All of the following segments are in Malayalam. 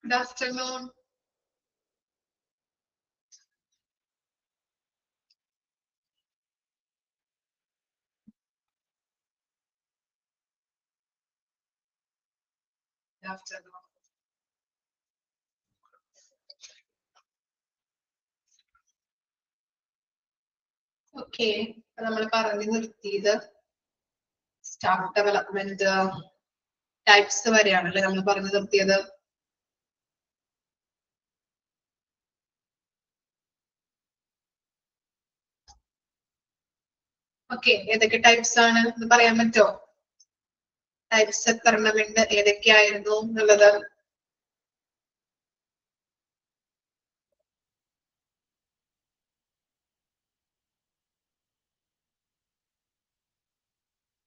Good afternoon. Good afternoon. Okay, നമ്മൾ പറഞ്ഞു നിർത്തിയത് സ്റ്റാഫ് ഡെവലപ്മെന്റ് ടൈപ്സ് വരെയാണല്ലേ നമ്മൾ പറഞ്ഞു നിർത്തിയത്. ഓക്കെ, ഏതൊക്കെ ടൈപ്സ് ആണ് എന്ന് പറയാൻ പറ്റുമോ? ടൈപ്സ് എത്രണ്ണമുണ്ട്, ഏതൊക്കെയായിരുന്നു എന്നുള്ളത്?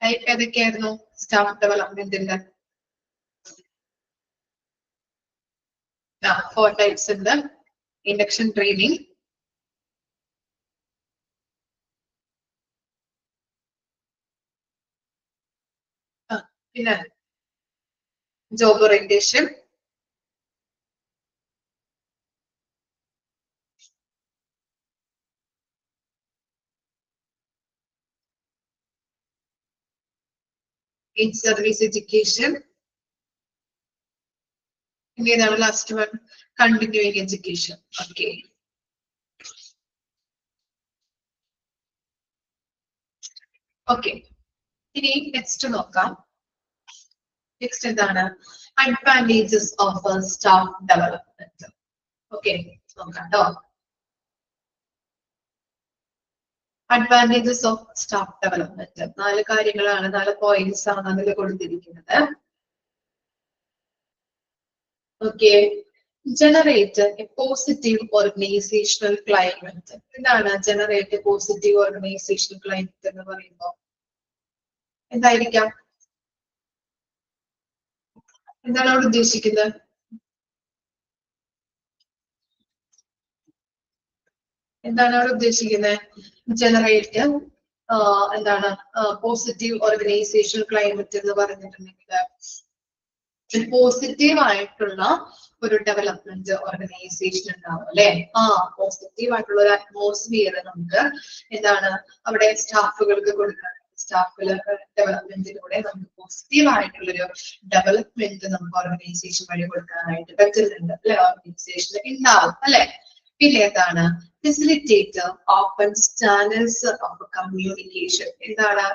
ടൈപ്പ് ഏതൊക്കെയായിരുന്നു സ്റ്റാഫ് ഡെവലപ്മെന്റിന്റെ? 4 ടൈപ്സ് ഉണ്ട്. ഇൻഡക്ഷൻ ട്രെയിനിങ്, പിന്നെ job orientation, in service education, പിന്നെ ഏതാണ് last one? Continuing education. Okay, okay. ഇനി നെക്സ്റ്റ് നോക്കാം. നെക്സ്റ്റ് എന്താണ്? Advantages of staff development. Okay, നോക്കാം കേട്ടോ. അഡ്വാൻറ്റേജസ് ഓഫ് സ്റ്റാഫ് ഡെവലപ്മെന്റ് 4 കാര്യങ്ങളാണ്, 4 പോയിന്റ്സ് ആണ് അതിൽ കൊടുത്തിരിക്കുന്നത്. Okay, generate A positive organisational climate. എന്താണ് ജനറേറ്റ് പോസിറ്റീവ് ഓർഗനൈസേഷണൽ ക്ലൈമറ്റ് എന്ന് പറയുമ്പോൾ? എന്തായിരിക്കാം? എന്താണ് അവിടെ ഉദ്ദേശിക്കുന്നത്? എന്താണ് അവിടെ ഉദ്ദേശിക്കുന്നത്? ജനറേറ്റ് എന്താണ് പോസിറ്റീവ് ഓർഗനൈസേഷണൽ ക്ലൈമറ്റ് എന്ന് പറഞ്ഞിട്ടുണ്ടെങ്കിൽ പോസിറ്റീവ് ആയിട്ടുള്ള ഒരു ഡെവലപ്മെന്റ് ഓർഗനൈസേഷൻ ഉണ്ടാവും അല്ലെ. പോസിറ്റീവ് ആയിട്ടുള്ള ഒരു അറ്റ്മോസ്ഫിയർ നമുക്ക് എന്താണ് അവിടെ സ്റ്റാഫുകൾക്ക് കൊടുക്കാൻ, സ്റ്റാഫ് ഡെവലപ്മെന്റിലൂടെ നമുക്ക് പോസിറ്റീവ് ആയിട്ടുള്ളൊരു ഡെവലപ്മെന്റ് നമുക്ക് ഓർഗനൈസേഷൻ വഴി കൊടുക്കാനായിട്ട് പറ്റുന്നുണ്ട് അല്ലെ, ഓർഗനൈസേഷൻ ഉണ്ടാവും അല്ലെ. പിന്നെ എന്താണ്? Facilitate open channels of communication. എന്താണ്?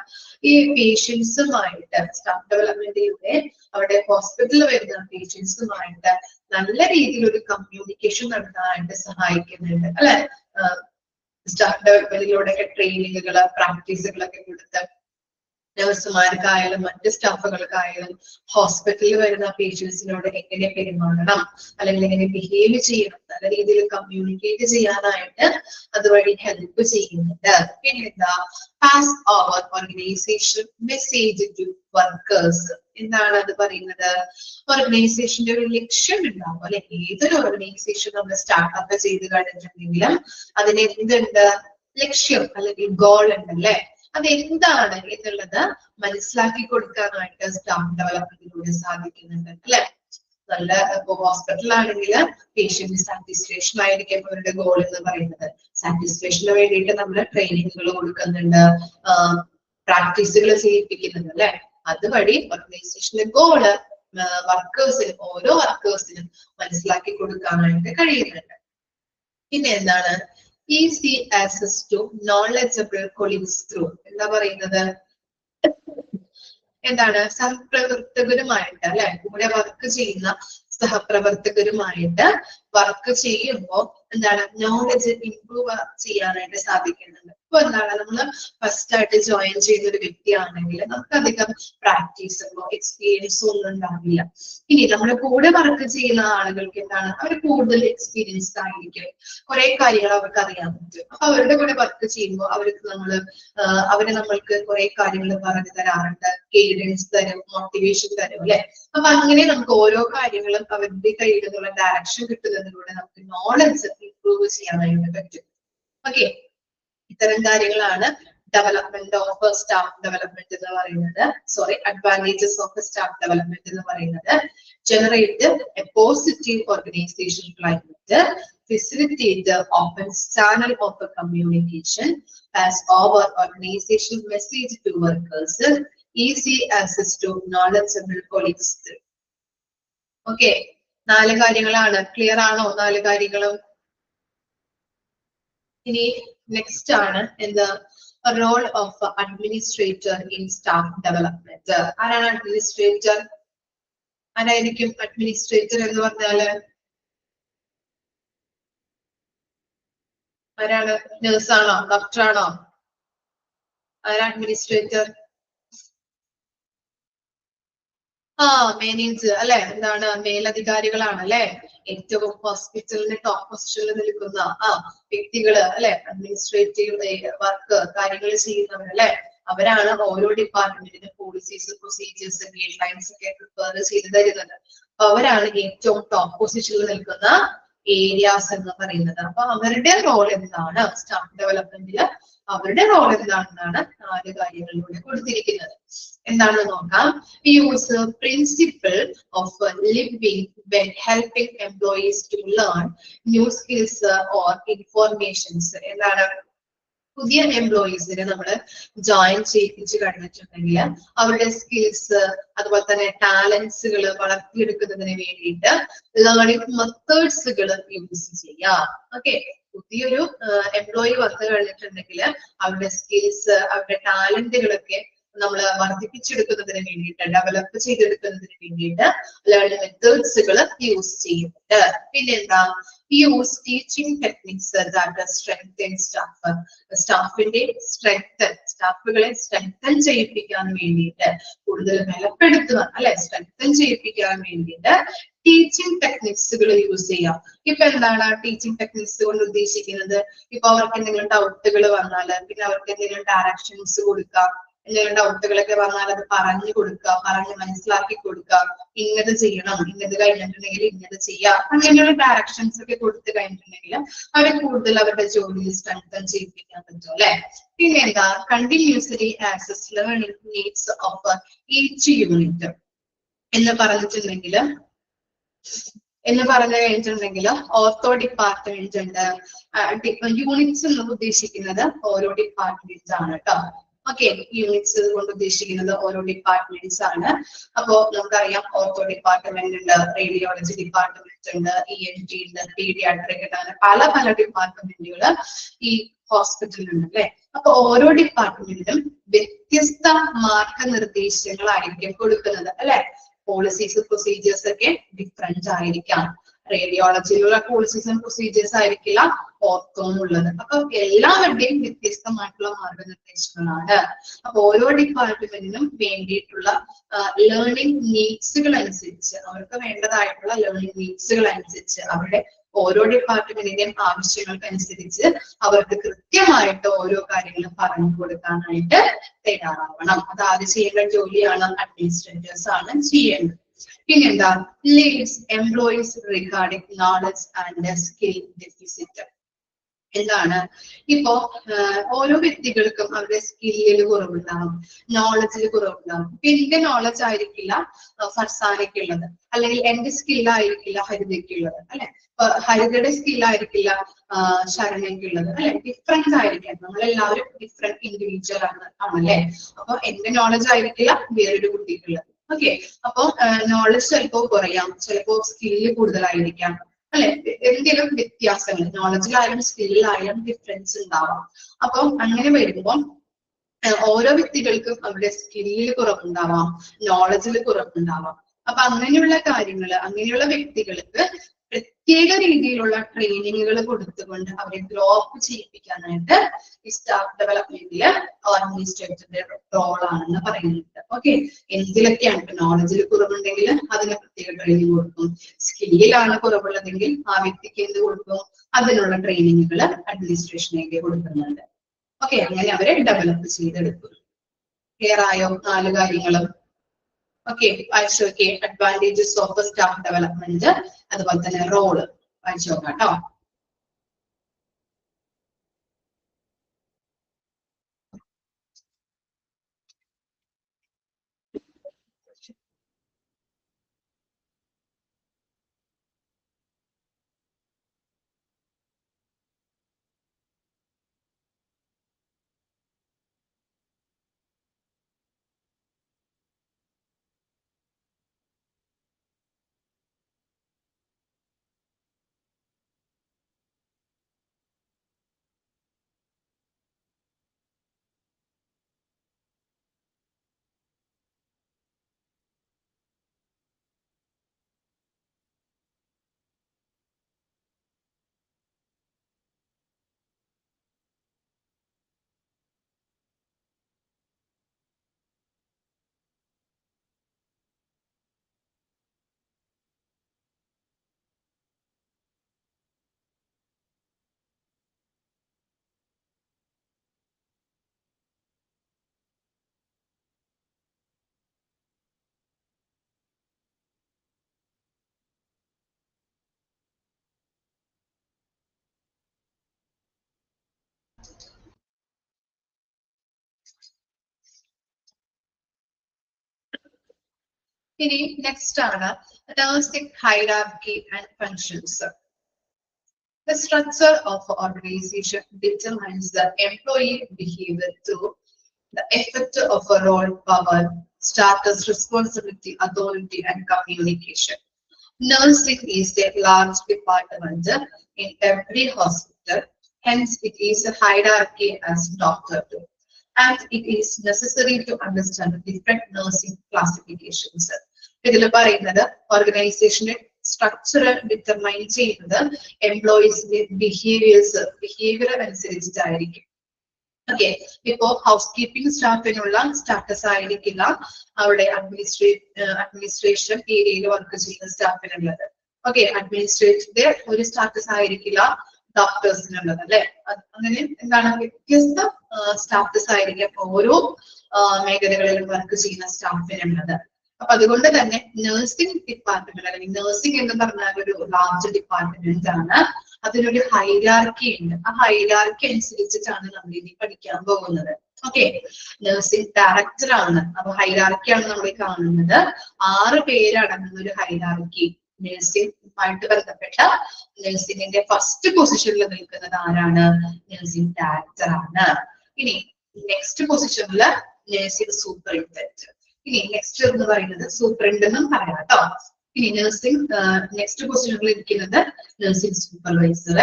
ഈ പേഷ്യൻസുമായിട്ട് സ്റ്റാഫ് ഡെവലപ്മെന്റിലൂടെ അവിടെ ഹോസ്പിറ്റലിൽ വരുന്ന പേഷ്യൻസുമായിട്ട് നല്ല രീതിയിൽ ഒരു കമ്മ്യൂണിക്കേഷൻ നടത്താനായിട്ട് സഹായിക്കുന്നുണ്ട് അല്ലെ. സ്റ്റാഫ് ഡെവലപ്മെന്റിലൂടെ ട്രെയിനിങ്ങുകള്, പ്രാക്ടീസുകളൊക്കെ കൊടുത്ത് നഴ്സുമാർക്കായാലും മറ്റ് സ്റ്റാഫുകൾക്കായാലും ഹോസ്പിറ്റലിൽ വരുന്ന പേഷ്യൻസിനോട് എങ്ങനെ പെരുമാറണം, അല്ലെങ്കിൽ എങ്ങനെ ബിഹേവ് ചെയ്യണം, നല്ല രീതിയിൽ കമ്മ്യൂണിക്കേറ്റ് ചെയ്യാനായിട്ട് അതുവഴി ഹെൽപ്പ് ചെയ്യുന്നുണ്ട്. പിന്നെന്താ? Pass over organisation message to workers. എന്താണ് അത് പറയുന്നത്? ഓർഗനൈസേഷന്റെ ഒരു ലക്ഷ്യം ഉണ്ടാവും അല്ലെ. ഏതൊരു ഓർഗനൈസേഷൻ നമ്മൾ സ്റ്റാർട്ടപ്പ് ചെയ്ത് കഴിഞ്ഞിട്ടുണ്ടെങ്കിലും അതിന് എന്തുണ്ട്? ലക്ഷ്യം അല്ലെങ്കിൽ ഗോൾ ഉണ്ടല്ലേ. അതെന്താണ് എന്നുള്ളത് മനസ്സിലാക്കി കൊടുക്കാനായിട്ട് സ്റ്റാഫ് ഡെവലപ്മെന്റിലൂടെ സാധിക്കുന്നുണ്ട് അല്ലെ. നല്ല ഇപ്പൊ ഹോസ്പിറ്റലാണെങ്കിൽ പേഷ്യന്റ് സാറ്റിസ്ഫാക്ഷൻ ആയിരിക്കും അവരുടെ ഗോൾ എന്ന് പറയുന്നത്. സാറ്റിസ്ഫാക്ഷന് വേണ്ടിയിട്ട് നമ്മൾ ട്രെയിനിങ്ങുകൾ കൊടുക്കുന്നുണ്ട്, പ്രാക്ടീസുകൾ ചെയ്യിപ്പിക്കുന്നുണ്ട് അല്ലെ. അതുവഴി ഓർഗനൈസേഷന്റെ ഗോള് വർക്കേഴ്സിനും ഓരോ വർക്കേഴ്സിനും മനസ്സിലാക്കി കൊടുക്കാനായിട്ട് കഴിയുന്നുണ്ട്. പിന്നെ എന്താണ്? Easy access to knowledgeable colleagues through. എന്താ പറയുന്നത്? എന്താണ്? സഹപ്രവർത്തകരുമായിട്ട് അല്ലെ, കൂടെ വർക്ക് ചെയ്യുന്ന സഹപ്രവർത്തകരുമായിട്ട് വർക്ക് ചെയ്യുമ്പോൾ എന്താണ്? നോളജ് ഇംപ്രൂവ് ചെയ്യാനായിട്ട് സാധിക്കുന്നുണ്ട്. ഇപ്പൊ എന്താണ്? നമ്മൾ ഫസ്റ്റ് ആയിട്ട് ജോയിൻ ചെയ്യുന്ന ഒരു വ്യക്തിയാണെങ്കിൽ നമുക്ക് അധികം പ്രാക്ടീസോ എക്സ്പീരിയൻസോ ഒന്നും ഉണ്ടാവില്ല. ഇനി നമ്മുടെ കൂടെ വർക്ക് ചെയ്യുന്ന ആളുകൾക്ക് എന്താണ്? അവർ കൂടുതൽ എക്സ്പീരിയൻസ്ഡ് ആയിരിക്കും, കുറെ കാര്യങ്ങൾ അവർക്ക് അറിയാൻ പറ്റും. അപ്പൊ അവരുടെ കൂടെ വർക്ക് ചെയ്യുമ്പോൾ അവര് നമ്മൾക്ക് കുറെ കാര്യങ്ങൾ പറഞ്ഞു തരാറുണ്ട്, ഗൈഡൻസ് തരും, മോട്ടിവേഷൻ തരും അല്ലെ. അപ്പൊ അങ്ങനെ നമുക്ക് ഓരോ കാര്യങ്ങളും അവരുടെ കയ്യിൽ നിന്നുള്ള ഡയറക്ഷൻ കിട്ടുന്നതിലൂടെ നമുക്ക് നോളജ് ഇംപ്രൂവ് ചെയ്യാനായിട്ട് പറ്റും. ഓക്കെ, ഇത്തരം കാര്യങ്ങളാണ് ഡെവലപ്മെന്റ് ഓഫ് സ്റ്റാഫ് ഡെവലപ്മെന്റ് എന്ന് പറയുന്നത്. അഡ്വാൻറ്റേജസ് ഓഫ് സ്റ്റാഫ് ഡെവലപ്മെന്റ് എന്ന് പറയുന്നത്. generate a positive organizational climate, facilitate the open channel of communication, pass over organizational message to workers, easy access to knowledgeable colleagues. Okay, 4 കാര്യങ്ങളാണ്. ക്ലിയർ ആണോ 4 കാര്യങ്ങളും? ഇനി നെക്സ്റ്റ് ആണ് എന്താ role of administrator in staff development. ആരാണ് അഡ്മിനിസ്ട്രേറ്റർ? ആരായിരിക്കും അഡ്മിനിസ്ട്രേറ്റർ എന്ന് പറഞ്ഞാല്? ആരാണ്? നഴ്സാണോ? ഡോക്ടറാണോ? ആരാ അഡ്മിനിസ്ട്രേറ്റർ? മാനേജർ അല്ലെ, എന്താണ് മേലധികാരികളാണ് അല്ലെ. ഏറ്റവും ഹോസ്പിറ്റലിന്റെ ടോപ്പ് പൊസിഷനിൽ നിൽക്കുന്ന വ്യക്തികള് അല്ലെ, അഡ്മിനിസ്ട്രേറ്റീവ് വർക്ക് കാര്യങ്ങൾ ചെയ്യുന്നവർ അല്ലെ, അവരാണ് ഓരോ ഡിപ്പാർട്ട്മെന്റിന്റെ പോളിസീസ് പ്രൊസീജിയേഴ്സ് ഗൈഡ് ലൈൻസ് ഒക്കെ പ്രിപ്പയർ ചെയ്ത് തരുന്നത്. അപ്പൊ അവരാണ് ഏറ്റവും ടോപ്പ് പൊസിഷനിൽ നിൽക്കുന്ന ഏരിയാസ് എന്ന് പറയുന്നത്. അപ്പൊ അവരുടെ റോൾ എന്താണ് സ്റ്റാഫ് ഡെവലപ്മെന്റില്? അവരുടെ റോൾ എന്താണെന്നാണ് 4 കാര്യങ്ങളിലൂടെ കൊടുത്തിരിക്കുന്നത്. എന്താണെന്ന് നോക്കാം. Use principle of living when helping employees to learn new skills or informations. എന്താണ്? പുതിയ എംപ്ലോയീസിനെ നമ്മൾ ജോയിൻ ചെയ്യിപ്പിച്ച് കഴിഞ്ഞിട്ടുണ്ടെങ്കിൽ അവരുടെ സ്കിൽസ് അതുപോലെ തന്നെ ടാലൻസുകൾ വളർത്തിയെടുക്കുന്നതിന് വേണ്ടിയിട്ട് ലേണിംഗ് മെത്തേഡ്സുകൾ യൂസ് ചെയ്യാം. ഓക്കെ, പുതിയൊരു എംപ്ലോയി വന്നു കഴിഞ്ഞിട്ടുണ്ടെങ്കിൽ അവരുടെ സ്കിൽസ് അവരുടെ ടാലന്റുകളൊക്കെ നമ്മൾ വർദ്ധിപ്പിച്ചെടുക്കുന്നതിന് വേണ്ടിയിട്ട് ഡെവലപ്പ് ചെയ്തെടുക്കുന്നതിന് വേണ്ടിയിട്ട് ലേണിംഗ് മെത്തേഡ്സുകൾ യൂസ് ചെയ്യുന്നുണ്ട്. പിന്നെന്താ? Use teaching techniques that strengthen staff. സ്റ്റാഫിന്റെ സ്റ്റാഫുകളെ സ്ട്രെങ്തൻ ചെയ്യിപ്പിക്കാൻ വേണ്ടിയിട്ട്, കൂടുതൽ ബലപ്പെടുത്തുക അല്ലെ, സ്ട്രെങ്തൻ ചെയ്യിപ്പിക്കാൻ വേണ്ടിയിട്ട് ടീച്ചിങ് ടെക്നിക്സുകൾ യൂസ് ചെയ്യാം. ഇപ്പൊ എന്താണ് ടീച്ചിങ് ടെക്നിക്സ് കൊണ്ട് ഉദ്ദേശിക്കുന്നത്? ഇപ്പൊ അവർക്ക് എന്തെങ്കിലും ഡൗട്ടുകൾ വന്നാല് പിന്നെ അവർക്ക് എന്തെങ്കിലും ഡയറക്ഷൻസ് കൊടുക്കാം. എന്തെങ്കിലും ഡൗട്ടുകളൊക്കെ വന്നാൽ അത് പറഞ്ഞു കൊടുക്കുക, പറഞ്ഞ് മനസ്സിലാക്കി കൊടുക്കുക. ഇന്നത് ചെയ്യണം, ഇന്നത് കഴിഞ്ഞിട്ടുണ്ടെങ്കിൽ ഇന്നത് ചെയ്യാം, അങ്ങനെയുള്ള ഡയറക്ഷൻസ് ഒക്കെ കൊടുത്തു കഴിഞ്ഞിട്ടുണ്ടെങ്കിൽ അവരെ കൂടുതൽ അവരുടെ ജോലിയിൽ സ്ട്രെങ്തൻ ചെയ്യിപ്പിക്കാൻ പറ്റും അല്ലെ. പിന്നെ എന്താ? Continuously access learning needs of each unit എന്ന് പറഞ്ഞിട്ടുണ്ടെങ്കിൽ ഓർത്തോ ഡിപ്പാർട്ട്മെന്റ് ഉണ്ട്. യൂണിറ്റ്സ് എന്ന് ഉദ്ദേശിക്കുന്നത് ഓരോ ഡിപ്പാർട്ട്മെന്റ്സ് ആണ് കേട്ടോ. ഓക്കെ, യൂണിറ്റ്സ് കൊണ്ട് ഉദ്ദേശിക്കുന്നത് ഓരോ ഡിപ്പാർട്ട്മെന്റ്സ് ആണ്. അപ്പോ നമുക്കറിയാം ഓർത്തോ ഡിപ്പാർട്ട്മെന്റ് ഉണ്ട്, റേഡിയോളജി ഡിപ്പാർട്ട്മെന്റ് ഉണ്ട്, ENT ഉണ്ട്, പീഡിയാട്രിക് ഉണ്ട്, അങ്ങനെ പല പല ഡിപ്പാർട്ട്മെന്റുകൾ ഈ ഹോസ്പിറ്റലിൽ ഉണ്ട് അല്ലെ. അപ്പൊ ഓരോ ഡിപ്പാർട്ട്മെന്റിലും വ്യത്യസ്ത മാർഗനിർദ്ദേശങ്ങളായിരിക്കും കൊടുക്കുന്നത് അല്ലെ. പോളിസീസ് പ്രൊസീജിയേഴ്സ് ഒക്കെ ഡിഫറെന്റ് ആയിരിക്കാം. റേഡിയോളജിയിലുള്ള പോളിസീസ് ആൻഡ് പ്രൊസീജിയേഴ്സ് ആയിരിക്കില്ല ഓർത്തോന്നുള്ളത്. അപ്പൊ എല്ലാവരുടെയും വ്യത്യസ്തമായിട്ടുള്ള മാർഗനിർദ്ദേശങ്ങളാണ്. അപ്പൊ ഓരോ ഡിപ്പാർട്ട്മെന്റിനും വേണ്ടിയിട്ടുള്ള ലേണിംഗ് നീഡ്സുകൾ അനുസരിച്ച്, അവർക്ക് വേണ്ടതായിട്ടുള്ള ലേണിംഗ് നീഡ്സുകൾ അനുസരിച്ച്, അവരുടെ ഓരോ ഡിപ്പാർട്ട്മെന്റിന്റെയും ആവശ്യങ്ങൾക്കനുസരിച്ച് അവർക്ക് കൃത്യമായിട്ട് ഓരോ കാര്യങ്ങളും പറഞ്ഞു കൊടുക്കാനായിട്ട് തയ്യാറാവണം. അത് ആദ്യം ചെയ്യേണ്ട ജോലിയാണ് അഡ്മിനിസ്ട്രേറ്റേഴ്സ് ആണ് ചെയ്യേണ്ടത്. പിന്നെന്താ? Leads employees regarding knowledge and skill deficit. എന്താണ്? ഇപ്പോ ഓരോ വ്യക്തികൾക്കും അവരുടെ സ്കില്ലിൽ കുറവുണ്ടാവും, നോളജിൽ കുറവുണ്ടാവും. ഇപ്പൊ എന്റെ നോളജ് ആയിരിക്കില്ല ഫർസാനയ്ക്കുള്ളത്, അല്ലെങ്കിൽ എന്റെ സ്കില്ലായിരിക്കില്ല ഹരിതയ്ക്കുള്ളത് അല്ലെ. ഹരിതയുടെ സ്കില്ലായിരിക്കില്ല ശരണയ്ക്കുള്ളത് അല്ലെ. ഡിഫറൻസ് ആയിരിക്കാം. നമ്മളെല്ലാവരും ഡിഫറെന്റ് ഇൻഡിവിജ്വൽ ആണല്ലേ. അപ്പൊ എന്റെ നോളജ് ആയിരിക്കില്ല വേറൊരു കുട്ടിക്കുള്ളത്. ഓക്കെ, അപ്പൊ നോളജ് ചിലപ്പോ കുറയാം, ചിലപ്പോ സ്കില്ല് കൂടുതലായിരിക്കാം അല്ലെ. എന്തെങ്കിലും വ്യത്യാസങ്ങൾ നോളജിലായാലും സ്കില്ലിലായാലും ഡിഫറൻസ് ഉണ്ടാവാം. അപ്പം അങ്ങനെ വരുമ്പോൾ ഓരോ വ്യക്തികൾക്കും അവരുടെ സ്കില്ലിൽ കുറവുണ്ടാവാം, നോളജിൽ കുറവുണ്ടാവാം. അപ്പൊ അങ്ങനെയുള്ള കാര്യങ്ങൾ, അങ്ങനെയുള്ള വ്യക്തികൾക്ക് പ്രത്യേക രീതിയിലുള്ള ട്രെയിനിങ്ങുകൾ കൊടുത്തുകൊണ്ട് അവരെ ഗ്രോ അപ്പ് ചെയ്യിപ്പിക്കാനായിട്ട് ഈ സ്റ്റാഫ് ഡെവലപ്മെന്റില് അഡ്മിനിസ്ട്രേറ്ററിന്റെ റോൾ ആണെന്ന് പറയുന്നുണ്ട്. ഓക്കെ, എന്തിലൊക്കെയാണ് നോളജിൽ കുറവുണ്ടെങ്കിൽ അതിന് പ്രത്യേക ട്രെയിനിങ് കൊടുക്കും. സ്കില്ലിലാണ് കുറവുള്ളതെങ്കിൽ ആ വ്യക്തിക്ക് എന്ത് കൊടുക്കും? അതിനുള്ള ട്രെയിനിങ്ങുകൾ അഡ്മിനിസ്ട്രേഷനേക്ക് കൊടുക്കുന്നുണ്ട്. ഓക്കെ, അങ്ങനെ അവരെ ഡെവലപ്പ് ചെയ്തെടുക്കും. ക്ലിയർ ആയോ 4 കാര്യങ്ങളും? ഓക്കെ, വായിച്ചു നോക്കിയേ. അഡ്വാൻറ്റേജസ് ഓഫ് സ്റ്റാഫ് ഡെവലപ്മെന്റ്, അതുപോലെ തന്നെ റോള് വായിച്ചു നോക്കാം കേട്ടോ. ഇനി നെക്സ്റ്റ് ആണ് nursing hierarchy and functions. The structure of organization determines the employee behavior through the effect of a role, power, status, responsibility, authority, and communication. Nursing is a large department in every hospital, hence it is a hierarchy as doctor do. And it is necessary to understand different nursing classifications. ഇതിൽ പറയുന്നത് ഓർഗനൈസേഷന്റെ സ്ട്രക്ചർ ഡിറ്റർമൈൻ ചെയ്യുന്നത് എംപ്ലോയീസിന്റെ ബിഹേവിയർ അനുസരിച്ചിട്ടായിരിക്കും. ഓക്കെ, ഇപ്പോ ഹൗസ് കീപ്പിംഗ് സ്റ്റാഫിനുള്ള സ്റ്റാറ്റസ് ആയിരിക്കില്ല അവിടെ അഡ്മിനിസ്ട്രേഷൻ ഏരിയയിൽ വർക്ക് ചെയ്യുന്ന സ്റ്റാഫിനുള്ളത്. ഓക്കെ, അഡ്മിനിസ്ട്രേറ്റീവിന്റെ ഒരു സ്റ്റാറ്റസ് ആയിരിക്കില്ല ഡോക്ടേഴ്സിനുള്ളത് അല്ലെ. അങ്ങനെ എന്താണ് വ്യത്യസ്ത സ്റ്റാറ്റസ് ആയിരിക്കും ഓരോ മേഖലകളിലും വർക്ക് ചെയ്യുന്ന സ്റ്റാഫിനുള്ളത്. അപ്പൊ അതുകൊണ്ട് തന്നെ നഴ്സിംഗ് ഡിപ്പാർട്ട്മെന്റ് അല്ലെങ്കിൽ നഴ്സിംഗ് എന്ന് പറഞ്ഞാൽ ഒരു ലാർജ് ഡിപ്പാർട്ട്മെന്റ് ആണ്. അതിനൊരു ഹൈരാർക്കി ഉണ്ട്. ആ ഹൈരാർക്കി അനുസരിച്ചിട്ടാണ് നമ്മൾ ഇനി പഠിക്കാൻ പോകുന്നത്. ഓക്കെ, നഴ്സിംഗ് ഡയറക്ടർ ആണ്. അപ്പൊ ഹൈരാർക്കിയാണ് നമ്മൾ കാണുന്നത്. 6 പേരടങ്ങുന്ന ഒരു ഹൈരാർക്കി. നഴ്സിംഗുമായിട്ട് ബന്ധപ്പെട്ട നഴ്സിംഗിന്റെ ഫസ്റ്റ് പൊസിഷനിൽ നിൽക്കുന്നത് ആരാണ്? നഴ്സിംഗ് ഡയറക്ടർ ആണ്. ഇനി നെക്സ്റ്റ് പൊസിഷനിൽ നഴ്സിംഗ് സൂപ്പറിൻറ്റൻഡന്റ്. ഇനി നെക്സ്റ്റ് എന്ന് പറയുന്നത് സൂപ്രണ്ട് എന്നും പറയാം കേട്ടോ. ഇനി നഴ്സിംഗ് നെക്സ്റ്റ് പൊസിഷനിൽ ഇരിക്കുന്നത് നഴ്സിംഗ് സൂപ്പർവൈസർ,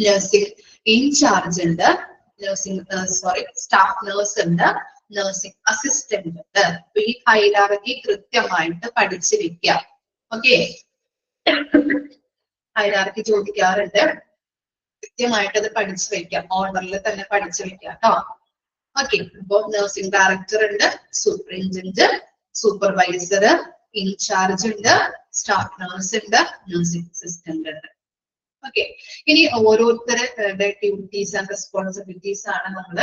നഴ്സിംഗ് ഇൻചാർജ് ഉണ്ട്, നഴ്സിംഗ് സ്റ്റാഫ് നഴ്സ് ഉണ്ട്, നഴ്സിംഗ് അസിസ്റ്റന്റ് ഉണ്ട്. ഈ ഹൈറാർക്കി കൃത്യമായിട്ട് പഠിച്ചു വെക്കാം. ഓക്കെ, ഹൈറാർക്കി ചോദിക്കാറുണ്ട്, കൃത്യമായിട്ട് അത് പഠിച്ചു വെക്കാം. ഓർഡറിൽ തന്നെ പഠിച്ചു വെക്കാം കേട്ടോ. ഓക്കെ, ഇപ്പൊ നഴ്സിംഗ് ഡയറക്ടർ ഉണ്ട്, സൂപ്രിൻറ്റൻഡന്റ്, സൂപ്പർവൈസർ, ഇൻചാർജ് ഉണ്ട്, സ്റ്റാഫ് നഴ്സ് ഉണ്ട്, നഴ്സിംഗ് അസിസ്റ്റന്റ് ഉണ്ട്. ഓക്കെ, ഇനി ഓരോരുത്തരുടെ ഡ്യൂട്ടീസ് ആൻഡ് റെസ്പോൺസിബിലിറ്റീസ് ആണ് നമ്മൾ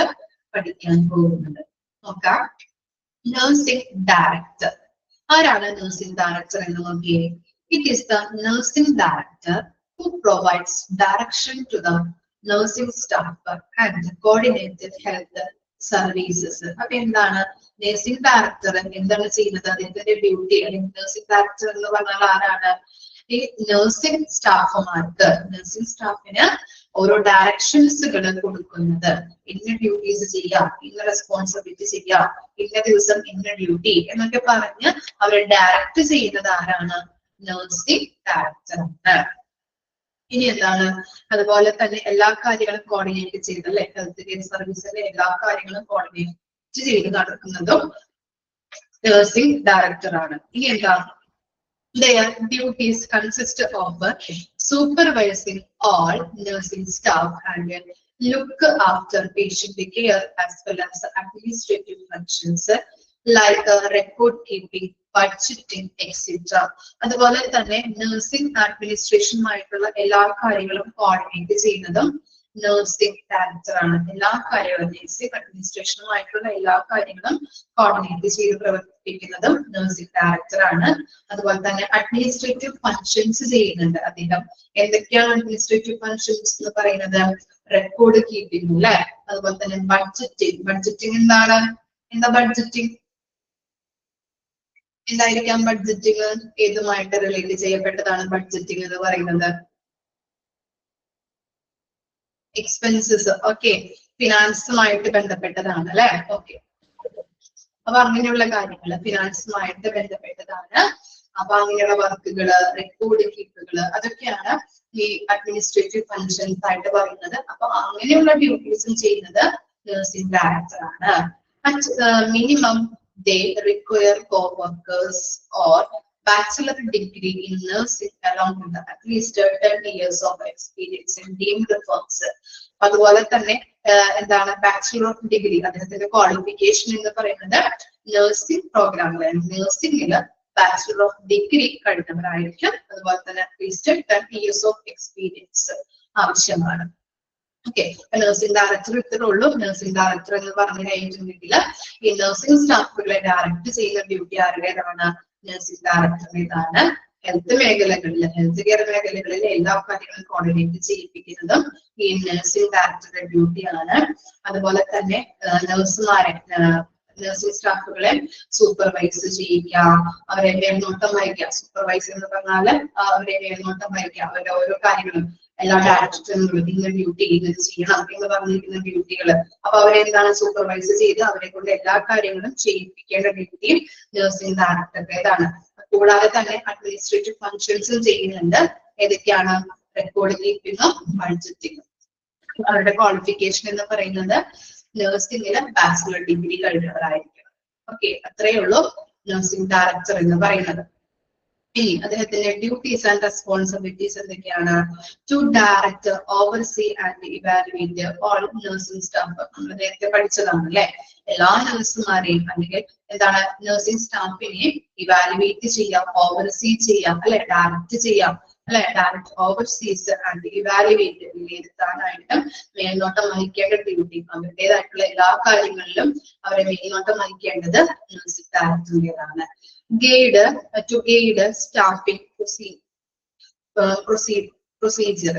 പഠിക്കാൻ പോകുന്നത്. നോക്കാം. നഴ്സിംഗ് ഡയറക്ടർ ആരാണ്? നഴ്സിംഗ് ഡയറക്ടർ എന്ന് നോക്കിയേ. It is the nursing director who provides direction to the nursing staff and coordinated health services. അപ്പൊ എന്താണ് നഴ്സിംഗ് ഡയറക്ടർ എന്താണ് ചെയ്യുന്നത്? അതിന്റെ ഡ്യൂട്ടി അല്ലെങ്കിൽ നഴ്സിംഗ് ഡയറക്ടർ എന്ന് പറഞ്ഞാൽ ആരാണ്? ഈ നഴ്സിംഗ് സ്റ്റാഫുമാർക്ക്, നഴ്സിംഗ് സ്റ്റാഫിന് ഓരോ ഡയറക്ഷൻസുകൾ കൊടുക്കുന്നത്. ഇന്ന ഡ്യൂട്ടീസ് ചെയ്യാം, ഇന്ന റെസ്പോൺസിബിലിറ്റി ചെയ്യാം, ഇന്ന ദിവസം ഇന്ന ഡ്യൂട്ടി എന്നൊക്കെ പറഞ്ഞ് അവരെ ഡയറക്ട് ചെയ്യുന്നത് ആരാണ്? നഴ്സിംഗ് ഡയറക്ടർ ആണ്. ഇനി എന്താണ്? അതുപോലെ തന്നെ എല്ലാ കാര്യങ്ങളും കോർഡിനേറ്റ് ചെയ്ത് അല്ലെ, ഹെൽത്ത് കെയർ സർവീസിന്റെ എല്ലാ കാര്യങ്ങളും കോർഡിനേറ്റ് ചെയ്ത് നടക്കുന്നതും നഴ്സിംഗ് ഡയറക്ടർ ആണ്. ഇനി എന്താ? Their duties consist of supervising all nursing staff and look after patient care as well as administrative functions like record keeping, budgeting, etc. അതുപോലെ തന്നെ നഴ്സിംഗ് അഡ്മിനിസ്ട്രേഷനുമായിട്ടുള്ള എല്ലാ കാര്യങ്ങളും കോർഡിനേറ്റ് ചെയ്യുന്നതും നഴ്സിംഗ് ഡയറക്ടർ ആണ്. എല്ലാ കാര്യങ്ങളും നഴ്സിംഗ് അഡ്മിനിസ്ട്രേഷനുമായിട്ടുള്ള എല്ലാ കാര്യങ്ങളും കോർഡിനേറ്റ് ചെയ്ത് പ്രവർത്തിപ്പിക്കുന്നതും നഴ്സിംഗ് ഡയറക്ടർ ആണ്. അതുപോലെ തന്നെ അഡ്മിനിസ്ട്രേറ്റീവ് ഫങ്ഷൻസ് ചെയ്യുന്നുണ്ട് അദ്ദേഹം. എന്തൊക്കെയാണ് അഡ്മിനിസ്ട്രേറ്റീവ് ഫങ്ഷൻസ് എന്ന് പറയുന്നത്? റെക്കോർഡ് കീപ്പിംഗ് അല്ലെ, അതുപോലെ തന്നെ ബഡ്ജറ്റിംഗ് എന്താണ്? എന്താ ബഡ്ജറ്റിംഗ്? എന്തായിരിക്കാം ബഡ്ജറ്റിംഗ്? ഏതുമായിട്ട് റിലേറ്റ് ചെയ്യപ്പെട്ടതാണ് ബഡ്ജറ്റിംഗ് എന്ന് പറയുന്നത്? എക്സ്പെൻസസ്. ഓക്കെ, ഫിനാൻസുമായിട്ട് ബന്ധപ്പെട്ടതാണ് അല്ലെ. ഓക്കെ, അപ്പൊ അങ്ങനെയുള്ള കാര്യങ്ങൾ ഫിനാൻസുമായിട്ട് ബന്ധപ്പെട്ടതാണ്. അപ്പൊ അങ്ങനെയുള്ള വർക്കുകള്, റെക്കോർഡ് കീപ്പുകള്, അതൊക്കെയാണ് ഈ അഡ്മിനിസ്ട്രേറ്റീവ് ഫങ്ഷൻസ് ആയിട്ട് പറയുന്നത്. അപ്പൊ അങ്ങനെയുള്ള ഡ്യൂട്ടീസും ചെയ്യുന്നത് നഴ്സിംഗ് ഡയറക്ടർ ആണ്. Minimum they require co-workers or bachelor degree in nursing along with at least 10 years of experience in deemed firms. അതുപോലെ തന്നെ എന്താണ് ബാച്ചിലർ ഓഫ് ഡിഗ്രി, അദ്ദേഹത്തിന്റെ ക്വാളിഫിക്കേഷൻ എന്ന് പറയുന്നത് നഴ്സിംഗ് പ്രോഗ്രാമിലാണ്. നഴ്സിംഗില് ബാച്ചിലർ ഓഫ് ഡിഗ്രി കഴിഞ്ഞവരായിരിക്കും. അതുപോലെ തന്നെ അറ്റ്ലീസ്റ്റ് 10 years of experience ആവശ്യമാണ്. ഓക്കെ, നഴ്സിംഗ് ഡയറക്ടർ ഇത്രേ ഉള്ളൂ. നഴ്സിംഗ് ഡയറക്ടർ എന്ന് പറഞ്ഞു കഴിഞ്ഞിട്ടുണ്ടെങ്കിൽ ഈ നഴ്സിംഗ് സ്റ്റാഫുകളെ ഡയറക്ട് ചെയ്യുന്ന ഡ്യൂട്ടി ആരുടേതാണ്? നഴ്സിംഗ് ഡയറക്ടറുടേതാണ്. ഹെൽത്ത് മേഖലകളിൽ, ഹെൽത്ത് കെയർ മേഖലകളിൽ എല്ലാ കാര്യങ്ങളും കോർഡിനേറ്റ് ചെയ്യിപ്പിക്കുന്നതും ഈ നഴ്സിംഗ് ഡയറക്ടറുടെ ഡ്യൂട്ടിയാണ്. അതുപോലെ തന്നെ നഴ്സുമാരെ നഴ്സിംഗ് സ്റ്റാഫുകളെ സൂപ്പർവൈസ് ചെയ്യിക്കുക, അവരെ മേൽനോട്ടം വഹിക്കുക. സൂപ്പർവൈസ് എന്ന് പറഞ്ഞാല് അവരെ മേൽനോട്ടം വഹിക്കുക, അവരുടെ ഓരോ കാര്യങ്ങളും എല്ലാ ഡയറക്ഷനുകളും ഇന്ന ഡ്യൂട്ടി ഇന്നത് ചെയ്യണം എന്ന് പറഞ്ഞിരിക്കുന്ന ഡ്യൂട്ടികൾ. അപ്പൊ അവരെന്താണ് സൂപ്പർവൈസ് ചെയ്ത് അവരെ കൊണ്ട് എല്ലാ കാര്യങ്ങളും ചെയ്യിപ്പിക്കേണ്ട ഡ്യൂട്ടിയും നഴ്സിംഗ് ഡയറക്ടറുടേതാണ്. കൂടാതെ തന്നെ അഡ്മിനിസ്ട്രേറ്റീവ് ഫങ്ഷൻസും ചെയ്യുന്നുണ്ട്. ഏതൊക്കെയാണ്? റെക്കോർഡ് കീപ്പിംഗും ബഡ്ജറ്റിംഗും. അവരുടെ ക്വാളിഫിക്കേഷൻ എന്ന് പറയുന്നത് നഴ്സിംഗിന് ബാച്ചിലർ ഡിഗ്രി കഴിഞ്ഞവരായിരിക്കണം. ഓക്കെ, അത്രയേ ഉള്ളൂ നഴ്സിംഗ് ഡയറക്ടർ എന്ന് പറയുന്നത്. ഇനി അദ്ദേഹത്തിന്റെ ഡ്യൂട്ടീസ് ആൻഡ് റെസ്പോൺസിബിലിറ്റീസ് എന്തൊക്കെയാണ്? To direct, oversee and evaluate all nursing staff. നമ്മൾ നേരത്തെ പഠിച്ചതാണ് അല്ലെ. എല്ലാ നഴ്സുമാരെയും അല്ലെങ്കിൽ എന്താണ് നഴ്സിംഗ് സ്റ്റാഫിനെ ഇവാലുവേറ്റ് ചെയ്യാം, ഓവർസീ ചെയ്യാം അല്ലെ, ഡയറക്ട് ചെയ്യാം അല്ലെ. ഡയറക്ട്, ഓവർസീസ് ആൻഡ് ഇവാലുവേറ്റ്, വിലയിരുത്താനായിട്ട് മേൽനോട്ടം വഹിക്കേണ്ട ഡ്യൂട്ടി, അവരുടേതായിട്ടുള്ള എല്ലാ കാര്യങ്ങളിലും അവരെ മേൽനോട്ടം വഹിക്കേണ്ടത് നഴ്സിംഗ് ഡയറക്ടറിന്റേതാണ്. Guide, to guide staffing procedure.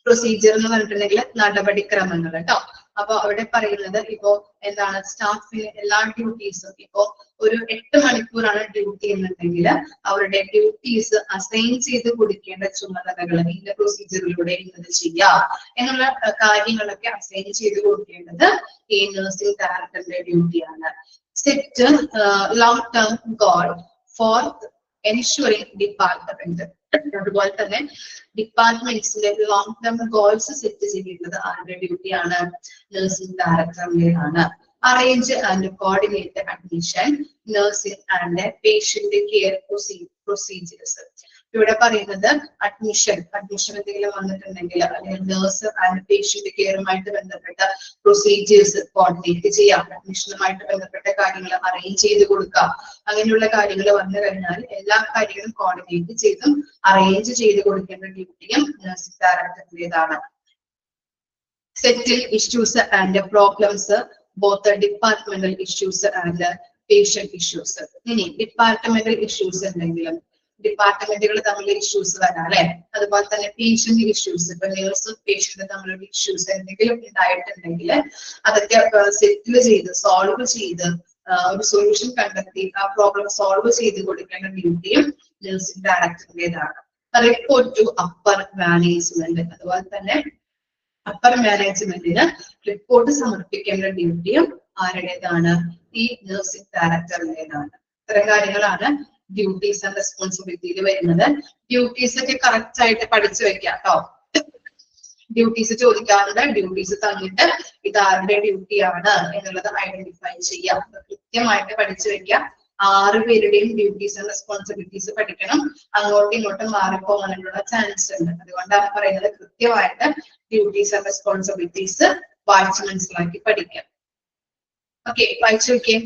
Procedure എന്ന് പറഞ്ഞിട്ടുണ്ടെങ്കിൽ നടപടിക്രമങ്ങൾ കേട്ടോ. അപ്പൊ അവിടെ പറയുന്നത് ഇപ്പോ എന്താണ് സ്റ്റാഫിന് എല്ലാ ഡ്യൂട്ടീസും, ഇപ്പോ ഒരു 8 മണിക്കൂറാണ് ഡ്യൂട്ടി എന്നുണ്ടെങ്കിൽ അവരുടെ ഡ്യൂട്ടീസ് അസൈൻ ചെയ്ത് കൊടുക്കേണ്ട ചുമതലകൾ ഇന്ന പ്രൊസീജിയറിലൂടെ ഇന്നത് ചെയ്യാം എന്നുള്ള കാര്യങ്ങളൊക്കെ അസൈൻ ചെയ്ത് കൊടുക്കേണ്ടത് ഈ നഴ്സിംഗ് ഡയറക്ടറിന്റെ ഡ്യൂട്ടിയാണ്. Set long term goal for ensuring department. അതുപോലെ തന്നെ ഡിപ്പാർട്ട്മെന്റ്സിന്റെ ലോങ് ടേം ഗോൾസ് സെറ്റ് ചെയ്യേണ്ടത് ആരുടെ ഡ്യൂട്ടിയാണ്? നഴ്സിംഗ് ഡയറക്ടറിന്റേതാണ്. Arrange and coordinate admission, nursing and patient care procedures. ഇവിടെ പറയുന്നത് അഡ്മിഷൻ എന്തെങ്കിലും വന്നിട്ടുണ്ടെങ്കിൽ അല്ലെങ്കിൽ നഴ്സ് ആൻഡ് പേഷ്യന്റ് കെയറുമായിട്ട് ബന്ധപ്പെട്ട പ്രൊസീജിയേഴ്സ് കോർഡിനേറ്റ് ചെയ്യാം, അഡ്മിഷനുമായിട്ട് ബന്ധപ്പെട്ട കാര്യങ്ങൾ അറേഞ്ച് ചെയ്ത് കൊടുക്കാം. അങ്ങനെയുള്ള കാര്യങ്ങൾ വന്നു കഴിഞ്ഞാൽ എല്ലാ കാര്യങ്ങളും കോർഡിനേറ്റ് ചെയ്തും അറേഞ്ച് ചെയ്ത് കൊടുക്കേണ്ട ഡ്യൂട്ടിയും നഴ്സിംഗ് ഡയറക്ടറിന്റേതാണ്. Settle issues and problems, both departmental issues and patient issues. ഇനി ഡിപ്പാർട്ട്മെന്റൽ ഇഷ്യൂസ് എന്തെങ്കിലും ഡിപ്പാർട്ട്മെന്റുകൾ തമ്മിൽ ഇഷ്യൂസ് വരാം അല്ലെ. അതുപോലെ തന്നെ പേഷ്യന്റ് ഇഷ്യൂസ്, ഇപ്പൊ നേഴ്സും പേഷ്യന്റ് തമ്മിലുള്ള ഇഷ്യൂസ് എന്തെങ്കിലും ഉണ്ടായിട്ടുണ്ടെങ്കിൽ അതൊക്കെ സെറ്റിൽ ചെയ്ത് സോൾവ് ചെയ്ത് ഒരു സൊല്യൂഷൻ കണ്ടെത്തി ആ പ്രോബ്ലം സോൾവ് ചെയ്ത് കൊടുക്കേണ്ട ഡ്യൂട്ടിയും നഴ്സിംഗ് ഡയറക്ടറിന്റേതാണ്. റിപ്പോർട്ട് ടു അപ്പർ മാനേജ്മെന്റ്, അതുപോലെ തന്നെ അപ്പർ മാനേജ്മെന്റിന് റിപ്പോർട്ട് സമർപ്പിക്കേണ്ട ഡ്യൂട്ടിയും ആരുടേതാണ്? ഈ നഴ്സിംഗ് ഡയറക്ടറിന്റേതാണ്. ഇത്തരം കാര്യങ്ങളാണ് ഡ്യൂട്ടീസ് ആൻഡ് റെസ്പോൺസിബിലിറ്റിയിൽ വരുന്നത്. ഡ്യൂട്ടീസ് ഒക്കെ കറക്റ്റ് ആയിട്ട് പഠിച്ചു വെക്കാം കേട്ടോ. ഡ്യൂട്ടീസ് ചോദിക്കാറുണ്ട്, ഡ്യൂട്ടീസ് തന്നിട്ട് ഇത് ആരുടെ ഡ്യൂട്ടിയാണ് എന്നുള്ളത് ഐഡന്റിഫൈ ചെയ്യാം. കൃത്യമായിട്ട് പഠിച്ചു വെക്കാം. 6 പേരുടെയും ഡ്യൂട്ടീസ് ആൻഡ് റെസ്പോൺസിബിലിറ്റീസ് പഠിക്കണം. അങ്ങോട്ടും ഇങ്ങോട്ടും മാറിപ്പോകാനുള്ള ചാൻസ് ഉണ്ട്. അതുകൊണ്ടാണ് പറയുന്നത് കൃത്യമായിട്ട് ഡ്യൂട്ടീസ് ആൻഡ് റെസ്പോൺസിബിലിറ്റീസ് വായിച്ച് മനസ്സിലാക്കി പഠിക്കാം. ഓക്കെ, വായിച്ചു നോക്കിയേ.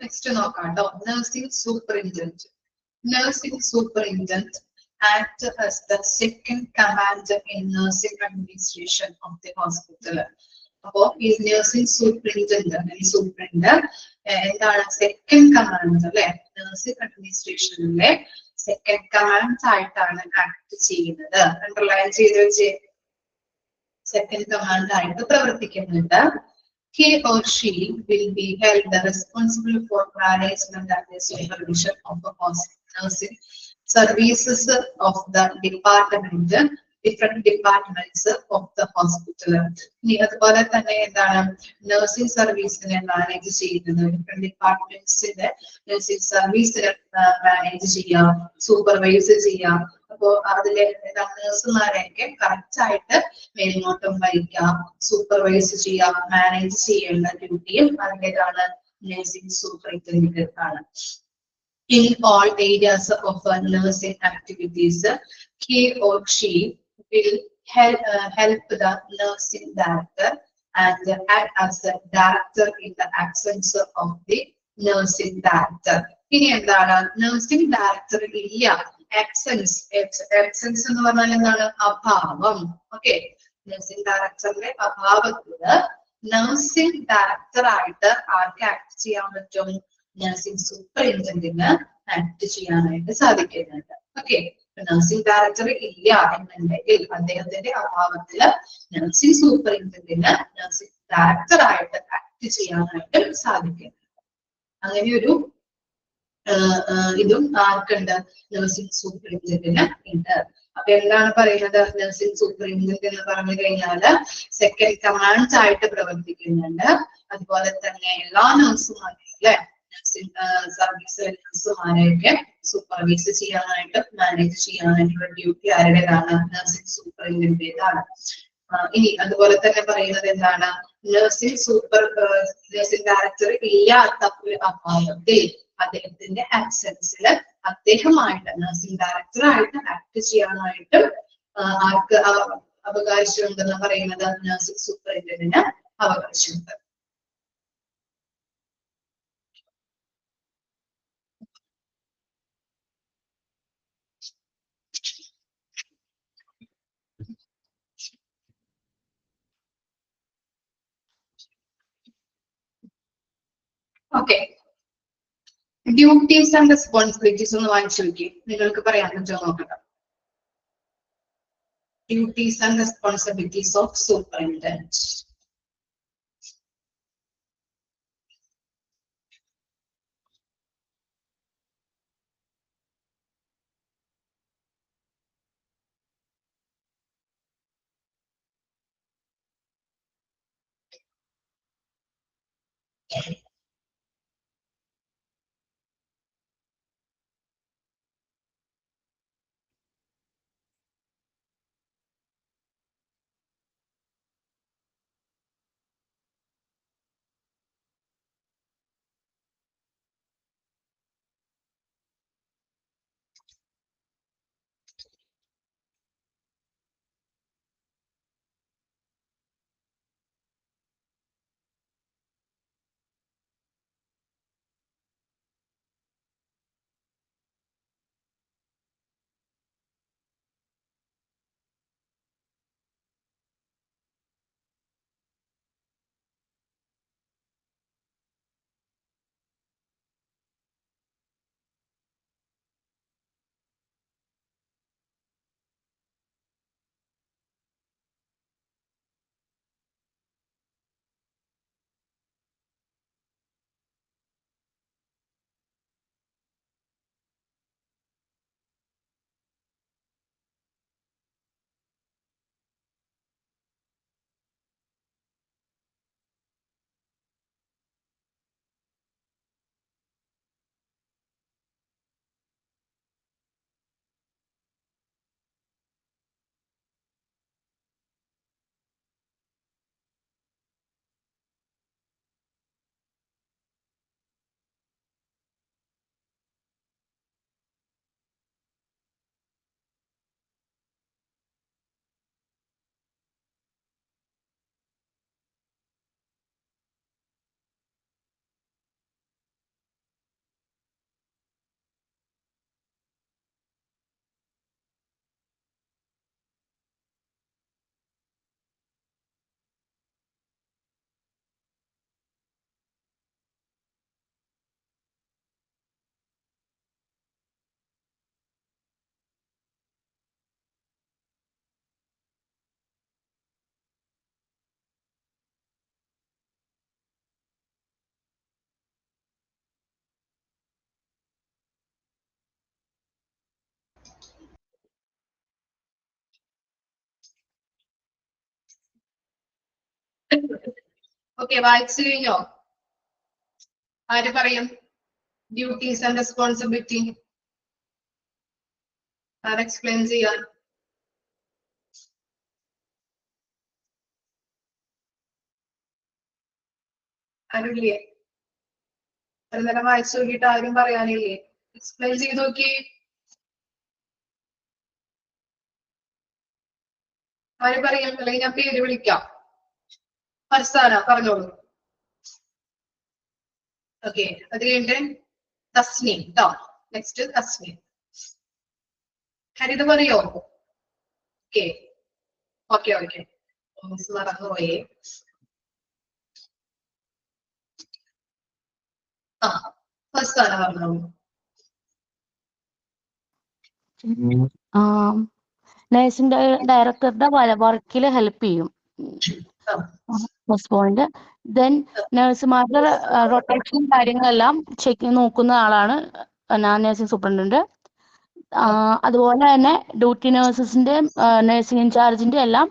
നെക്സ്റ്റ് നോക്കാം കേട്ടോ. Nursing superintendent. Nursing superintendent act as the second commander in nursing administration of the hospital. അപ്പോൾ ഈ നഴ്സിംഗ് സൂപ്രിണ്ടന്റ് അല്ലെങ്കിൽ സൂപ്രിണ്ട് എന്താണ് സെക്കൻഡ് കമാൻഡ് അല്ലെ, നഴ്സിംഗ് അഡ്മിനിസ്ട്രേഷനിലെ സെക്കൻഡ് കമാൻഡ് ആയിട്ടാണ് ആക്ട് ചെയ്യുന്നത്. അണ്ടർലൈൻ ചെയ്ത് വെച്ച് സെക്കൻഡ് കമാൻഡ് ആയിട്ട് പ്രവർത്തിക്കുന്നുണ്ട്. He or she will be held responsible for management and the supervision of the nursing services of the department, different departments of the hospital. ഇനി അതുപോലെ തന്നെ എന്താണ് നഴ്സിംഗ് സർവീസിനെ മാനേജ് ചെയ്യുന്നത്, ഡിഫറെന്റ് ഡിപ്പാർട്ട്മെന്റ്സിന്റെ നഴ്സിംഗ് സർവീസിനെ മാനേജ് ചെയ്യാം, സൂപ്പർവൈസ് ചെയ്യാം. അപ്പോ അതിലെ നഴ്സുമാരെയൊക്കെ കറക്റ്റ് ആയിട്ട് മേൽനോട്ടം വഹിക്കാം, സൂപ്പർവൈസ് ചെയ്യാം, മാനേജ് ചെയ്യേണ്ട ഡ്യൂട്ടിയും അതിൻ്റെതാണ് നഴ്സിംഗ് സൂപ്പറിൻറ്റൻഡന്റ് ആണ്. In all areas of nursing activities, he or she will help the nursing director and act as the director in the absence of the nursing director. ഇനി എന്താണ് നഴ്സിംഗ് ഡയറക്ടർ ഇല്ല, absence എന്ന് പറഞ്ഞാൽ എന്താണ് അഭാവം. ഓക്കെ, നഴ്സിംഗ് ഡയറക്ടറിന്റെ അഭാവത്തില് നഴ്സിംഗ് ഡയറക്ടർ ആയിട്ട് ആർക്ക് ആക്ട് ചെയ്യാൻ പറ്റും? നഴ്സിംഗ് സൂപ്പറിൻറ്റൻഡന്റിന് ആക്ട് ചെയ്യാനായിട്ട് സാധിക്കുന്നുണ്ട്. ഓക്കെ, നഴ്സിംഗ് ഡയറക്ടർ ഇല്ല എന്നുണ്ടെങ്കിൽ അദ്ദേഹത്തിന്റെ അഭാവത്തില് നഴ്സിംഗ് സൂപ്പറിൻറ്റൻഡന്റിന് നഴ്സിംഗ് ഡയറക്ടർ ആയിട്ട് ആക്ട് ചെയ്യാനായിട്ട് സാധിക്കുന്നുണ്ട്. അങ്ങനെ ഒരു ഇതും ആർക്കുണ്ട്? നഴ്സിംഗ് സൂപ്പറിൻറ്റൻഡന്റിന് ഉണ്ട്. അപ്പൊ എന്താണ് പറയുന്നത്? നഴ്സിംഗ് സൂപ്പറിൻറ്റൻഡന്റ് എന്ന് പറഞ്ഞു കഴിഞ്ഞാല് സെക്കൻഡ് കമാൻഡ് ആയിട്ട് പ്രവർത്തിക്കുന്നുണ്ട്. അതുപോലെ തന്നെ എല്ലാ നഴ്സുമാരും അല്ലെ, നഴ്സിംഗ് സർവീസിലെ നഴ്സുമാരെയൊക്കെ സൂപ്പർവൈസ് ചെയ്യാനായിട്ട് മാനേജ് ചെയ്യാനായിട്ടുള്ള ഡ്യൂട്ടി ആരുടേതാണ്? നഴ്സിംഗ് സൂപ്പറിൻറ്റൻഡന്റേതാണ്. ഇനി അതുപോലെ തന്നെ പറയുന്നത് എന്താണ്? നഴ്സിംഗ് ഡയറക്ടർ ഇല്ലാത്ത ഒരു അഭാവത്തിൽ അദ്ദേഹത്തിന്റെ ആബ്സെൻസില് അദ്ദേഹമായിട്ട് നഴ്സിംഗ് ഡയറക്ടറായിട്ട് ആക്ട് ചെയ്യാനായിട്ട് ആർക്ക് അവകാശമുണ്ടെന്ന് പറയുന്നത്? നഴ്സിംഗ് സൂപ്പറിൻറ്റൻഡന്റിന് അവകാശമുണ്ട്. ഓക്കെ, ഡ്യൂട്ടീസ് ആൻഡ് റെസ്പോൺസിബിലിറ്റീസ് ഒന്ന് വായിച്ചു നോക്കി, നിങ്ങൾക്ക് പറയാൻ പറ്റുമോ നോക്കട്ടെ. Duties and responsibilities of superintendent. Okay, വായിച്ചു കഴിഞ്ഞോ? ആര് പറയും ഡ്യൂട്ടീസ് ആൻഡ് റെസ്പോൺസിബിലിറ്റി? ആര് എക്സ്പ്ലെയിൻ ചെയ്യാൻ? ആരുമില്ലേ? ഒരു നേരം വായിച്ചു നോക്കിയിട്ട് ആരും പറയാനില്ലേ? എക്സ്പ്ലെയിൻ ചെയ്ത് നോക്കി. ആര് പറയും? അല്ലെങ്കിൽ ഞാൻ പേര് വിളിക്കാം. ഫർസാന പറഞ്ഞോളൂ. ഓക്കെ, അത് കഴിഞ്ഞിട്ട് തസ്നീം ട്ടോ. നെക്സ്റ്റ് തസ്നീം. ഹരിത പറയോ? ഓക്കെ ഓക്കെ ഓക്കെ, മിസ് മറന്നുപോയി. ആ, ഫർസാന പറഞ്ഞോളൂ. നഴ്സിംഗ് ഡയറക്ടറുടെ വർക്കിൽ ഹെൽപ്പ് ചെയ്യും. First point. ദെൻ നഴ്സുമാരുടെ റൊട്ടേഷൻ കാര്യങ്ങളെല്ലാം ചെക്ക് നോക്കുന്ന ആളാണ് നഴ്സിംഗ് സൂപ്രണ്ടന്റ്. അതുപോലെ തന്നെ ഡ്യൂട്ടി നഴ്സസിന്റെ നഴ്സിംഗ് ഇൻചാർജിന്റെ എല്ലാം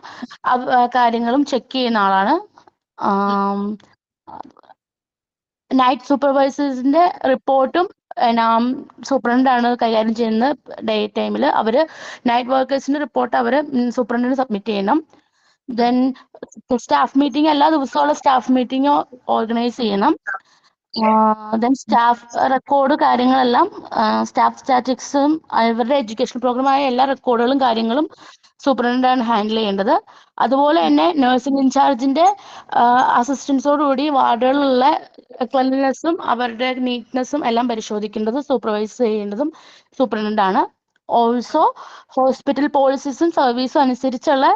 കാര്യങ്ങളും ചെക്ക് ചെയ്യുന്ന ആളാണ്. നൈറ്റ് സൂപ്പർവൈസേഴ്സിന്റെ റിപ്പോർട്ടും സൂപ്രണ്ടാണ് കൈകാര്യം ചെയ്യുന്നത്. ഡേ ടൈമിൽ അവര് നൈറ്റ് വർക്കേഴ്സിന്റെ റിപ്പോർട്ട് അവര് സൂപ്രണ്ടിന് സബ്മിറ്റ് ചെയ്യണം. ദെൻ സ്റ്റാഫ് മീറ്റിംഗ്, എല്ലാ ദിവസമുള്ള സ്റ്റാഫ് മീറ്റിംഗ് ഓർഗനൈസ് ചെയ്യണം. ദെൻ സ്റ്റാഫ് റെക്കോർഡ് കാര്യങ്ങളെല്ലാം സ്റ്റാഫ് സ്റ്റാറ്റിക്സും അവരുടെ എഡ്യൂക്കേഷൻ പ്രോഗ്രാമായ എല്ലാ റെക്കോർഡുകളും കാര്യങ്ങളും സൂപ്രണ്ടാണ് ഹാൻഡിൽ ചെയ്യേണ്ടത്. അതുപോലെ തന്നെ നഴ്സിംഗ് ഇൻചാർജിന്റെ അസിസ്റ്റൻസോടുകൂടി വാർഡുകളിലുള്ള ക്ലീൻലിനെസ്സും അവരുടെ നീറ്റ്നെസ്സും എല്ലാം പരിശോധിക്കേണ്ടതും സൂപ്പർവൈസ് ചെയ്യേണ്ടതും സൂപ്രണ്ടാണ്. ഓൾസോ ഹോസ്പിറ്റൽ പോളിസീസും സർവീസും അനുസരിച്ചുള്ള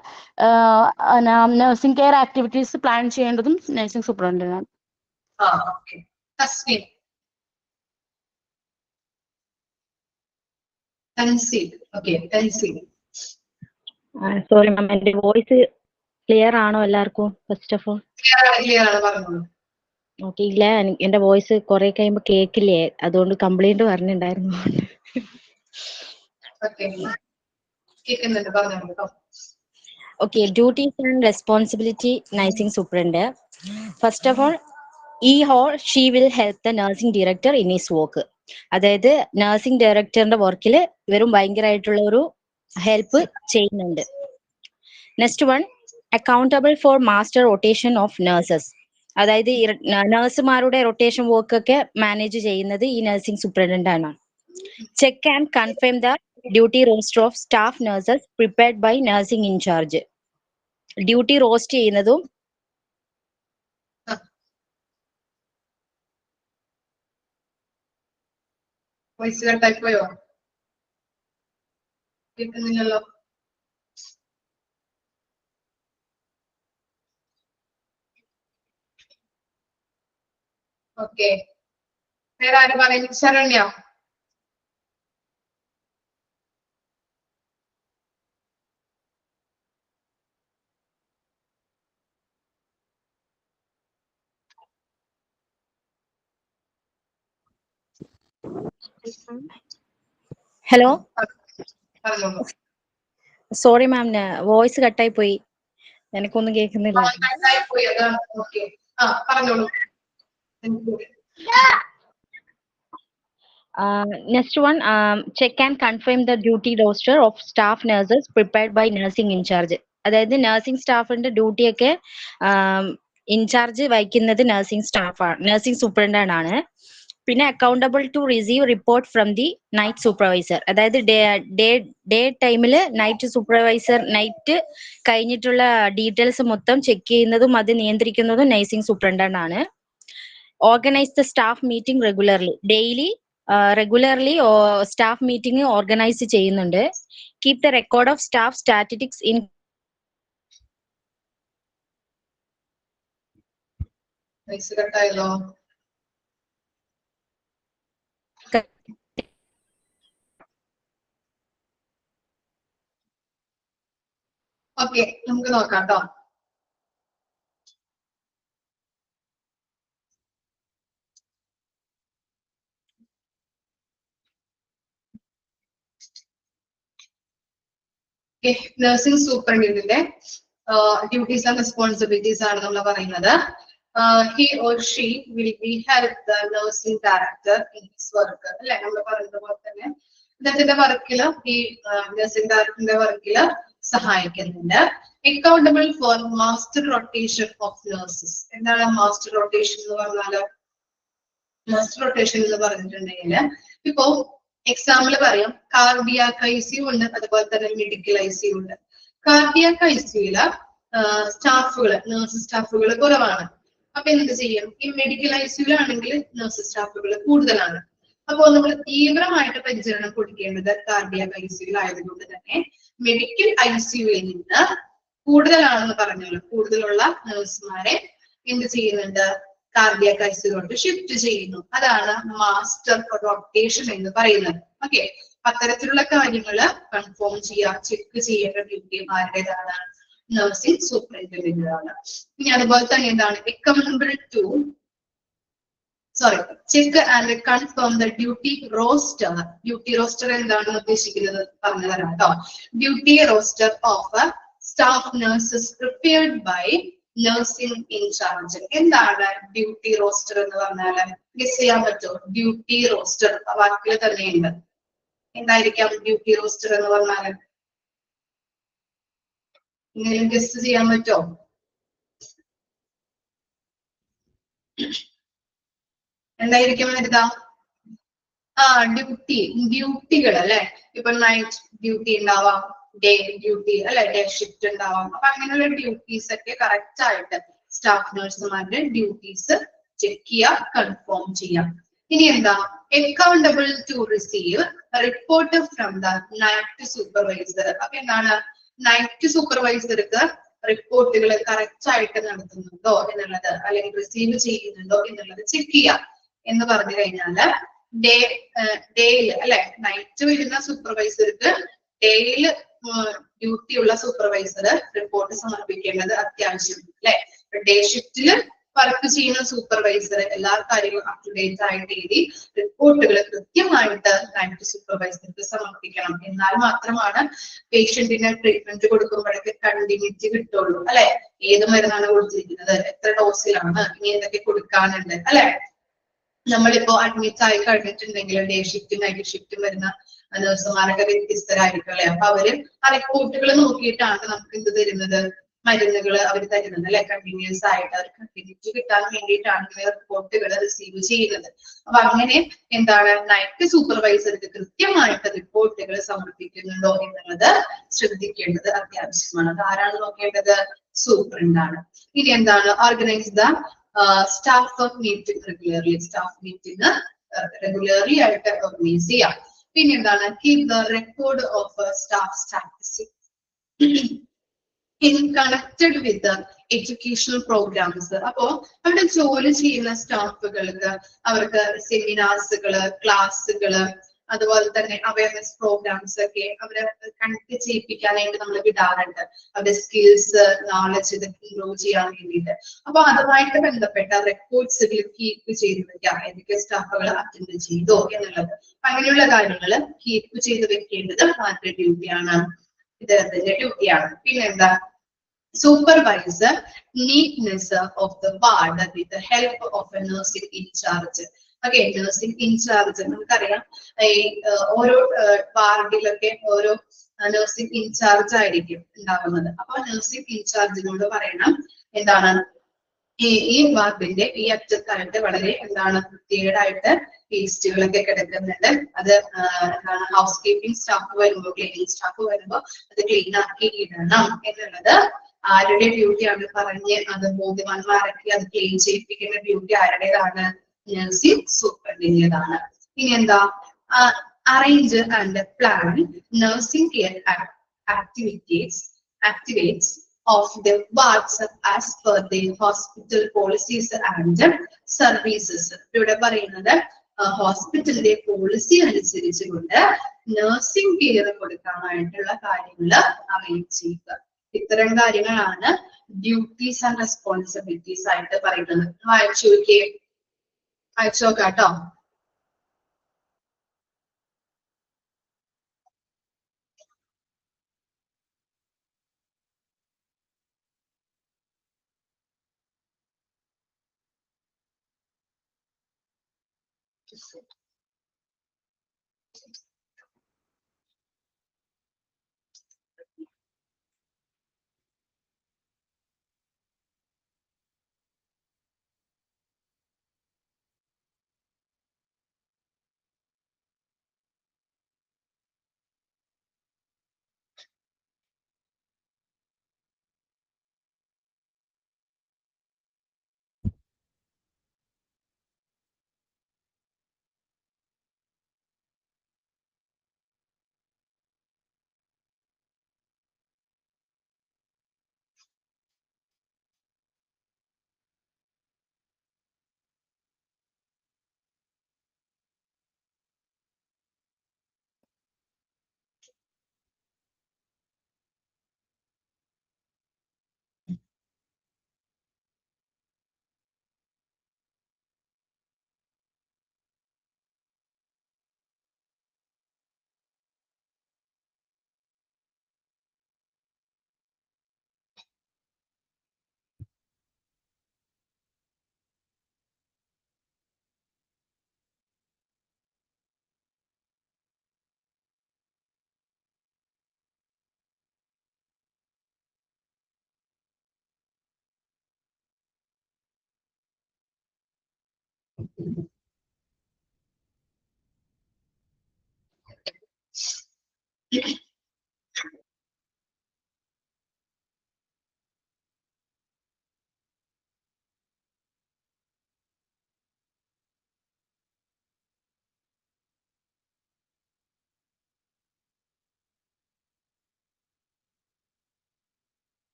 നഴ്സിംഗ് കെയർ ആക്ടിവിറ്റീസ് പ്ലാൻ ചെയ്യേണ്ടതും നഴ്സിംഗ് സൂപ്രണ്ടിനാണ്. സോറി മാം, എന്റെ വോയിസ് ക്ലിയർ ആണോ എല്ലാവർക്കും? First of all okay. ഇല്ല, എന്റെ വോയിസ് കുറെ കഴിയുമ്പോ കേക്കില്ലേ, അതുകൊണ്ട് കംപ്ലൈന്റ് പറഞ്ഞിട്ടുണ്ടായിരുന്നു. Okay, duties and responsibility nursing superintendent. First of all, he or she will help the nursing director in his work. അതായത് നഴ്സിംഗ് ഡയറക്ടറിന്റെ വർക്കിൽ ഇവരും ഭയങ്കരമായിട്ടുള്ള ഒരു ഹെൽപ്പ് ചെയ്യുന്നുണ്ട്. Next one, accountable for master rotation of nurses. അതായത് നഴ്സുമാരുടെ റൊട്ടേഷൻ വർക്ക് ഒക്കെ മാനേജ് ചെയ്യുന്നത് ഈ നഴ്സിംഗ് സൂപ്രണ്ടന്റ് ആണ്. Check and confirm the duty roster of staff nurses prepared by nursing incharge. Duty roast ചെയ്യുന്നതും ഓക്കെ, വേറെ ആര് പറയും? Saranya. Hello, sorry ma'am, voice കട്ടായി പോയി, എനിക്കൊന്നും കേൾക്കുന്നില്ല. Next one, check and confirm the duty roster of staff nurses prepared by nursing incharge. അതായത് നഴ്സിംഗ് സ്റ്റാഫിന്റെ ഡ്യൂട്ടി ഒക്കെ ഇൻചാർജ് വഹിക്കുന്നത് നഴ്സിംഗ് സ്റ്റാഫാണ്, നഴ്സിംഗ് സൂപ്രണ്ടന്റ് ആണ്. പിന്നെ accountable to receive report from the night supervisor. അതായത് ഡേ ടൈമിൽ നൈറ്റ് സൂപ്പർവൈസർ നൈറ്റ് കഴിഞ്ഞിട്ടുള്ള ഡീറ്റെയിൽസ് മൊത്തം ചെക്ക് ചെയ്യുന്നതും അത് നിയന്ത്രിക്കുന്നതും നഴ്സിംഗ് സൂപ്രണ്ടന്റ് ആണ്. Organise the staff meeting regularly. Daily regularly staff meeting organise ചെയ്യുന്നുണ്ട്. Keep the record of staff statistics in. Okay, നമുക്ക് നോക്കാം കേട്ടോ. നഴ്സിംഗ് സൂപ്രണ്ടന്റിന്റെ ഡ്യൂട്ടീസ് ആൻഡ് റെസ്പോൺസിബിലിറ്റീസ് ആണ് നമ്മൾ പറയുന്നത്. He or she will be help the nursing director in his work. അല്ലെ, നമ്മൾ പറയുന്ന പോലെ തന്നെ ഇദ്ദേഹത്തിന്റെ വർക്കില് ഈ നഴ്സിംഗ് ഡയറക്ടറിന്റെ വർക്കില് സഹായിക്കുന്നുണ്ട്. Accountable for master rotation of nurses. എന്താണ് മാസ്റ്റർ റൊട്ടേഷൻ എന്ന് പറഞ്ഞാല്? മാസ്റ്റർ റൊട്ടേഷൻ എന്ന് പറഞ്ഞിട്ടുണ്ടെങ്കിൽ ഇപ്പോ എക്സാമ്പിൾ പറയാം, കാർഡിയാക് ICU ഉണ്ട്, അതുപോലെ തന്നെ മെഡിക്കൽ ICU ഉണ്ട്. കാർഡിയാക് ICUയില് സ്റ്റാഫുകള്, നഴ്സ് സ്റ്റാഫുകൾ കുറവാണ്. അപ്പൊ എന്ത് ചെയ്യും? ഈ മെഡിക്കൽ ICUയിലാണെങ്കിൽ നഴ്സ് സ്റ്റാഫുകൾ കൂടുതലാണ്. അപ്പോൾ നമ്മൾ തീവ്രമായിട്ട് പരിചരണം കൊടുക്കേണ്ടത് കാർഡിയാക് ICUയിലായതുകൊണ്ട് തന്നെ മെഡിക്കൽ ICUയിൽ നിന്ന് കൂടുതലാണെന്ന് പറഞ്ഞല്ലോ, കൂടുതലുള്ള നഴ്സുമാരെ എന്ത് ചെയ്യുന്നുണ്ട്? കാർഡിയാക് ICUയിലോട്ട് ഷിഫ്റ്റ് ചെയ്യുന്നു. അതാണ് മാസ്റ്റർ റൊട്ടേഷൻ എന്ന് പറയുന്നത്. ഓക്കെ, അത്തരത്തിലുള്ള കാര്യങ്ങള് കൺഫേം ചെയ്യാം, ചെക്ക് ചെയ്യേണ്ട ഡ്യൂട്ടി ആരുടേതാണ്? നഴ്സിംഗ് സൂപ്രണ്ടന്റിന്റേതാണ്. ഇനി അതുപോലെ തന്നെ എന്താണ്? Accountable to check and confirm the duty roster. Duty roster എന്താണെന്ന് ഉദ്ദേശിക്കുന്നത് പറഞ്ഞു തരാം കേട്ടോ. Duty roster of staff nurses prepared by nursing incharge. എന്താണ് ഡ്യൂട്ടി റോസ്റ്റർ എന്ന് പറഞ്ഞാല്? ഗസ് ചെയ്യാൻ പറ്റുമോ? ഡ്യൂട്ടി റോസ്റ്റർ വാക്കിൽ തന്നെയുണ്ട്. എന്തായിരിക്കാം ഡ്യൂട്ടി റോസ്റ്റർ എന്ന് പറഞ്ഞാല്? എന്തെങ്കിലും ഗസ് ചെയ്യാൻ പറ്റുമോ? എന്തായിരിക്കും വരുതാ? ഡ്യൂട്ടികൾ അല്ലെ. ഇപ്പൊ നൈറ്റ് ഡ്യൂട്ടി ഉണ്ടാവാം, ഡേ ഡ്യൂട്ടി അല്ലെ, ഡേ ഷിഫ്റ്റ് ഉണ്ടാവാം. അപ്പൊ അങ്ങനെയുള്ള ഡ്യൂട്ടീസ് ഒക്കെ കറക്റ്റ് ആയിട്ട് സ്റ്റാഫ് നഴ്സുമാരുടെ ഡ്യൂട്ടീസ് ചെക്ക് ചെയ്യാം, കൺഫേം ചെയ്യാം. ഇനി എന്താ? Accountable to receive report from the night supervisor. അപ്പൊ എന്താണ്? നൈറ്റ് സൂപ്പർവൈസർക്ക് റിപ്പോർട്ടുകൾ കറക്റ്റ് ആയിട്ട് നടത്തുന്നുണ്ടോ എന്നുള്ളത്, അല്ലെങ്കിൽ റിസീവ് ചെയ്യുന്നുണ്ടോ എന്നുള്ളത് ചെക്ക് ചെയ്യാം. എന്ന് പറഞ്ഞു കഴിഞ്ഞാല് ഡേയില് അല്ലെ, നൈറ്റ് വരുന്ന സൂപ്പർവൈസർക്ക് ഡേയില് ഡ്യൂട്ടി ഉള്ള സൂപ്പർവൈസർ റിപ്പോർട്ട് സമർപ്പിക്കേണ്ടത് അത്യാവശ്യമാണ് അല്ലെ. ഡേ ഷിഫ്റ്റില് വർക്ക് ചെയ്യുന്ന സൂപ്പർവൈസർ എല്ലാ കാര്യങ്ങളും അപ് ടു ഡേറ്റ് ആയിട്ട് എഴുതി റിപ്പോർട്ടുകൾ കൃത്യമായിട്ട് നൈറ്റ് സൂപ്പർവൈസർക്ക് സമർപ്പിക്കണം. എന്നാൽ മാത്രമാണ് പേഷ്യന്റിന് ട്രീറ്റ്മെന്റ് കൊടുക്കുമ്പോഴൊക്കെ കണ്ടിന്യൂറ്റി കിട്ടുള്ളൂ അല്ലെ. ഏത് മരുന്നാണ് കൊടുത്തിരിക്കുന്നത്, എത്ര ഡോസിലാണ്, ഇനി എന്തൊക്കെ കൊടുക്കാനുണ്ട് അല്ലെ. നമ്മളിപ്പോ അഡ്മിറ്റ് ആയി കഴിഞ്ഞിട്ടുണ്ടെങ്കിൽ ഡേ ഷിഫ്റ്റും നൈറ്റ് ഷിഫ്റ്റും വരുന്ന നഴ്സുമാരൊക്കെ വ്യത്യസ്തരായിരിക്കും അല്ലെ. അപ്പൊ അവര് ആ റിപ്പോർട്ടുകൾ നോക്കിയിട്ടാണ് നമുക്ക് എന്ത് തരുന്നത്? മരുന്നുകൾ അവർ തരുന്നത് അല്ലെ. കണ്ടിന്യൂസ് ആയിട്ട് അവർ കണ്ടിന്യൂറ്റി കിട്ടാൻ വേണ്ടിയിട്ടാണ് റിപ്പോർട്ടുകൾ റിസീവ് ചെയ്യുന്നത്. അപ്പൊ അങ്ങനെ എന്താണ്? നൈറ്റ് സൂപ്പർവൈസർക്ക് കൃത്യമായിട്ട് റിപ്പോർട്ടുകൾ സമർപ്പിക്കുന്നുണ്ടോ എന്നുള്ളത് ശ്രദ്ധിക്കേണ്ടത് അത്യാവശ്യമാണ്. അത് ആരാണ് നോക്കേണ്ടത്? സൂപ്രണ്ടാണ്. ഇനി എന്താണ്? Organise the staff meeting regularly. Staff meeting regularly ആയിട്ട് ഓർഗനൈസ് ചെയ്യാം. പിന്നെ എന്താണ്? Keep the record of staff statistics in connected with educational programmes. അപ്പോ അവിടെ ജോലി ചെയ്യുന്ന സ്റ്റാഫുകൾക്ക് അവർക്ക് സെമിനാർസുകള്, ക്ലാസ്സുകള്, അതുപോലെ തന്നെ അവയർനെസ് പ്രോഗ്രാംസ് ഒക്കെ അവരെ കണക്ട് ചെയ്യിപ്പിക്കാനായിട്ട് നമ്മൾ വിടാറുണ്ട്. അവരുടെ സ്കിൽസ്, നോളജ് ഇതൊക്കെ ഇംപ്രൂവ് ചെയ്യാൻ വേണ്ടിയിട്ട്. അപ്പൊ അതുമായിട്ട് ബന്ധപ്പെട്ട റെക്കോർഡ്സുകൾ കീപ്പ് ചെയ്ത് വെക്കാം. ഏതൊക്കെ സ്റ്റാഫുകൾ അറ്റൻഡ് ചെയ്തോ എന്നുള്ളത്. അങ്ങനെയുള്ള കാര്യങ്ങൾ കീപ്പ് ചെയ്ത് വെക്കേണ്ടത് ആരുടെ ഡ്യൂട്ടിയാണ്? ഇദ്ദേഹത്തിന്റെ ഡ്യൂട്ടിയാണ്. പിന്നെന്താ? Supervisor neatness of the ward with the help of a nursing incharge. Okay, nursing incharge നമുക്കറിയാം ഈ ഓരോ വാർഡിലൊക്കെ ഓരോ നഴ്സിംഗ് ഇൻചാർജ് ആയിരിക്കും ഉണ്ടാവുന്നത്. അപ്പൊ നഴ്സിംഗ് ഇൻചാർജിനോട് പറയണം എന്താണ്? ഈ വാർഡിന്റെ ഈ അറ്റത്തായിട്ട് വളരെ എന്താണ് വൃത്തികേടായിട്ട് വേസ്റ്റുകളൊക്കെ കിടക്കുന്നുണ്ട്. അത് എന്താണ്? ഹൗസ് കീപ്പിംഗ് സ്റ്റാഫ് വരുമ്പോ, ക്ലീനിങ് സ്റ്റാഫ് വരുമ്പോ അത് ക്ലീൻ ആക്കി ഇടണം എന്നുള്ളത് ആരുടെ ഡ്യൂട്ടിയാണ്? പറഞ്ഞ് അത് ബോധ്യവാന്മാരൊക്കെ അത് ക്ലീൻ ചെയ്യിപ്പിക്കുന്ന ഡ്യൂട്ടി ആരുടേതാണ്? നഴ്സിംഗ് സൂപ്രണ്ടിന്റേതാണ്. ഇനി എന്താ? Arrange and plan nursing care activities of the wards as per the hospital policies and services. ഇവിടെ പറയുന്നത് ഹോസ്പിറ്റലിന്റെ പോളിസി അനുസരിച്ചുകൊണ്ട് നഴ്സിംഗ് കെയർ കൊടുക്കാനായിട്ടുള്ള കാര്യങ്ങൾ അറേഞ്ച് ചെയ്യുക. ഇത്തരം കാര്യങ്ങളാണ് ഡ്യൂട്ടീസ് ആൻഡ് റെസ്പോൺസിബിലിറ്റീസ് ആയിട്ട് പറയുന്നത്. അയച്ചു നോക്കാട്ടോ.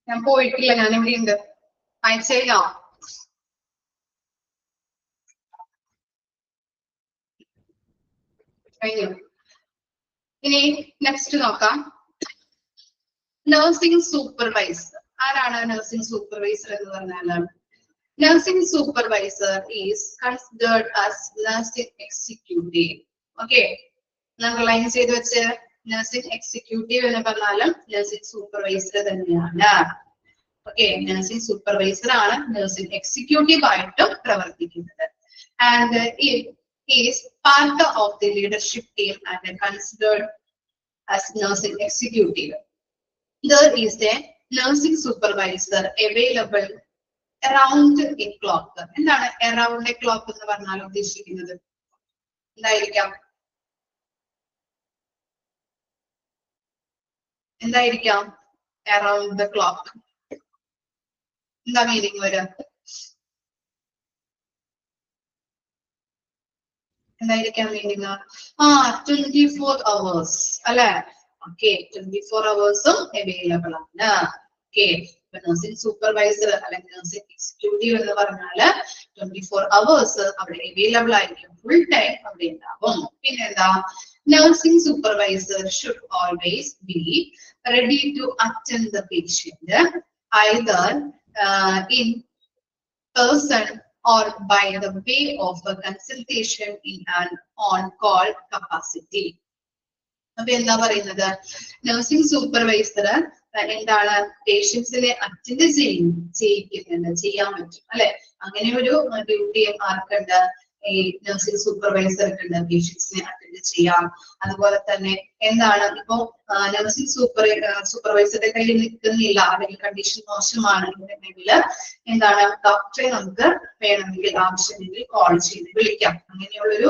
ഞാൻ പോയിട്ടില്ല, ഞാൻ ഇവിടെ ഉണ്ട്. അയച്ചേലോ? കഴിഞ്ഞു. ഇനി നെക്സ്റ്റ് നോക്കാം. Nursing supervisor. ആരാണ് നഴ്സിംഗ് സൂപ്പർവൈസർ എന്ന് പറഞ്ഞാൽ? Nursing supervisor is considered as nursing executive. Okay, underline ചെയ്ത് വെച്ച് നഴ്സിംഗ് എക്സിക്യൂട്ടീവ് എന്ന് പറഞ്ഞാലും നഴ്സിംഗ് സൂപ്പർവൈസർ തന്നെയാണ്. ഓക്കെ, നഴ്സിംഗ് സൂപ്പർവൈസർ ആണ് നഴ്സിംഗ് എക്സിക്യൂട്ടീവ് ആയിട്ടും പ്രവർത്തിക്കുന്നത്. And is part of the leadership team and considered as nursing executive. There is a nursing supervisor available around a clock. എന്താണ് around a clock എന്ന് പറഞ്ഞാൽ ഉദ്ദേശിക്കുന്നത്? എന്തായിരിക്കാം? എന്തായിരിക്കാം around the clock? എന്താ മീനിങ് വരിക? എന്തായിരിക്കാം മീനിങ്? 24 hours അല്ലെ? ഓക്കെ, 24 hours അവൈലബിൾ ആണ്. ഓക്കെ, നഴ്സിംഗ് സൂപ്പർവൈസർ അല്ലെങ്കിൽ നഴ്സിംഗ് എക്സിക്യൂട്ടീവ് എന്ന് പറഞ്ഞാല് 24 hours അവിടെ അവൈലബിൾ ആയിരിക്കും, ഫുൾ ടൈം അവിടെ ഉണ്ടാവും. പിന്നെന്താ, nursing supervisor should always be ready to attend the patient either in person or by the way of a consultation in an on-call capacity. അപ്പൊ എന്താ പറയുന്നത്, നഴ്സിംഗ് സൂപ്പർവൈസർ എന്താണ് പേഷ്യൻസിനെ അറ്റൻഡ് ചെയ്യാൻ പറ്റും അല്ലെ. അങ്ങനെ ഒരു ഡ്യൂട്ടി ആർക്കുണ്ട്, ഈ നഴ്സിംഗ് സൂപ്പർവൈസർക്ക് ഉണ്ട്, പേഷ്യൻസിനെ അറ്റൻഡ് ചെയ്യാം. അതുപോലെ തന്നെ എന്താണ്, ഇപ്പോ നഴ്സിംഗ് സൂപ്പർവൈസറുടെ കയ്യിൽ നിൽക്കുന്നില്ല അല്ലെങ്കിൽ കണ്ടീഷൻ മോശമാണെന്നുണ്ടെങ്കിൽ എന്താണ്, ഡോക്ടറെ നമുക്ക് വേണമെങ്കിൽ ആവശ്യമെങ്കിൽ കോൾ ചെയ്ത് വിളിക്കാം. അങ്ങനെയുള്ളൊരു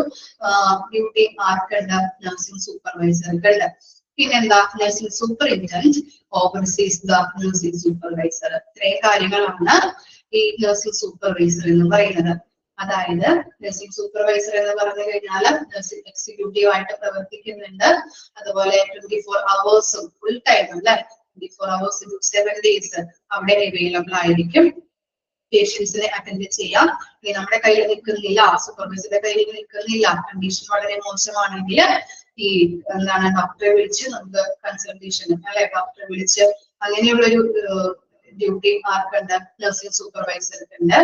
ഡ്യൂട്ടി ആർക്കുണ്ട്, നഴ്സിംഗ് സൂപ്പർവൈസർക്ക് ഉണ്ട്. പിന്നെന്താ, nursing superintendent oversees the nursing supervisor. ഇത്രയും കാര്യങ്ങളാണ് ഈ നഴ്സിംഗ് സൂപ്പർവൈസർ എന്ന് പറയുന്നത്. അതായത് നഴ്സിംഗ് സൂപ്പർവൈസർ എന്ന് പറഞ്ഞു കഴിഞ്ഞാൽ നഴ്സിംഗ് എക്സിക്യൂട്ടീവ് ആയിട്ട് പ്രവർത്തിക്കുന്നുണ്ട്. അതുപോലെ 24 hours ഫുൾ ടൈം അല്ലെ, 24 hours 7 days അവിടെ അവൈലബിൾ ആയിരിക്കും, പേഷ്യൻസിനെ അറ്റൻഡ് ചെയ്യാം. ഇനി നമ്മുടെ കയ്യിൽ നിൽക്കുന്നില്ല, സൂപ്പർവൈസറുടെ കയ്യിൽ നിൽക്കുന്നില്ല, കണ്ടീഷൻ വളരെ മോശമാണെങ്കിൽ ഈ എന്താണ്, ഡോക്ടറെ വിളിച്ച് നമുക്ക് കൺസൾട്ടേഷൻ അല്ലെ, ഡോക്ടറെ വിളിച്ച് അങ്ങനെയുള്ളൊരു ഡ്യൂട്ടി ആർക്കുണ്ട്, നഴ്സിംഗ് സൂപ്പർവൈസർക്ക് ഉണ്ട്.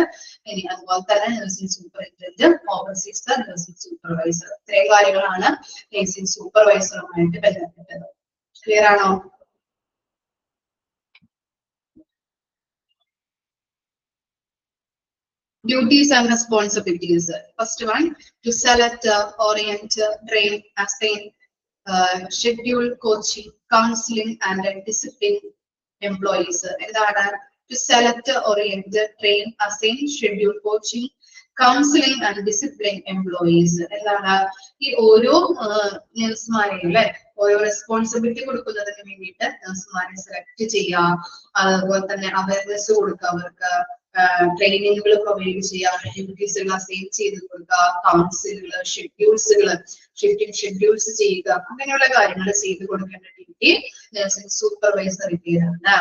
ഇനി അതുപോലെ തന്നെ nursing superintendent oversees the nursing supervisor. ഇത്രയും കാര്യങ്ങളാണ് നഴ്സിംഗ് സൂപ്പർവൈസറുമായിട്ട് ബന്ധപ്പെട്ടത്. ക്ലിയർ ആണോ? Duties and responsibilities. First one, to select, orient, train, assign, schedule, coaching, counseling and discipline employees. എന്താണ്, to select, orient, train, assign, schedule, coaching, counseling and discipline employees. എന്താണ്, ഈ ഓരോ നഴ്സുമാരെയും അല്ലെ, ഓരോ റെസ്പോൺസിബിലിറ്റി കൊടുക്കുന്നതിന് വേണ്ടിയിട്ട് നഴ്സുമാരെ സെലക്ട് ചെയ്യാം. അതുപോലെ തന്നെ അവയർനെസ് കൊടുക്കുക, അവർക്ക് ട്രെയിനിങ്ങുകൾ പ്രൊവൈഡ് ചെയ്യാം, ഡ്യൂട്ടീസുകൾ അസൈൻ ചെയ്ത് കൊടുക്കുക, കൗൺസിലുകൾ, ഷെഡ്യൂൾസ് ചെയ്യുക, അങ്ങനെയുള്ള കാര്യങ്ങൾ ചെയ്ത് കൊടുക്കേണ്ട ഡ്യൂട്ടി നഴ്സിംഗ് സൂപ്പർവൈസറിന്റേതാണ്.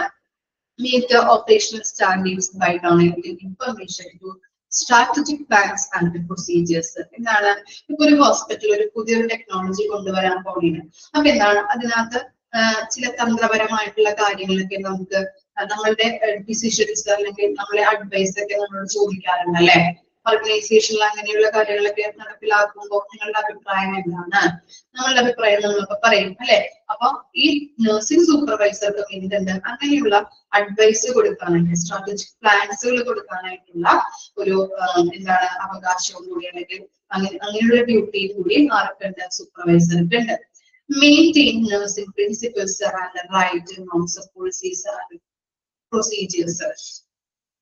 Meet operational standards by donating information to strategic plans and procedures. എന്താണ്, ഇപ്പൊ ഒരു ഹോസ്പിറ്റൽ ഒരു പുതിയൊരു ടെക്നോളജി കൊണ്ടുവരാൻ പോകുന്നത്. അപ്പൊ എന്താണ്, അതിനകത്ത് ചില തന്ത്രപരമായിട്ടുള്ള കാര്യങ്ങളൊക്കെ നമുക്ക് നമ്മളുടെ ഡിസിഷൻസ് അല്ലെങ്കിൽ നമ്മളെ അഡ്വൈസ് ഒക്കെ നമ്മളോട് ചോദിക്കാറുണ്ട് അല്ലെ. ഓർഗനൈസേഷനിൽ അങ്ങനെയുള്ള കാര്യങ്ങളൊക്കെ നടപ്പിലാക്കുമ്പോൾ നിങ്ങളുടെ അഭിപ്രായം എന്താണ്, നമ്മളുടെ അഭിപ്രായം നമ്മളൊക്കെ പറയും അല്ലെ. അപ്പൊ ഈ നഴ്സിംഗ് സൂപ്പർവൈസർക്ക് എന്തുണ്ട്, അങ്ങനെയുള്ള അഡ്വൈസ് കൊടുക്കാനായിട്ട്, സ്ട്രാറ്റജിക് പ്ലാൻസുകൾ കൊടുക്കാനായിട്ടുള്ള ഒരു എന്താണ് അവകാശവും കൂടി അല്ലെങ്കിൽ അങ്ങനെയുള്ള ഡ്യൂട്ടി കൂടി ആർക്കുണ്ട്, സൂപ്പർവൈസർക്ക് ഉണ്ട്. Maintain nursing principles and right norms, policies and procedures.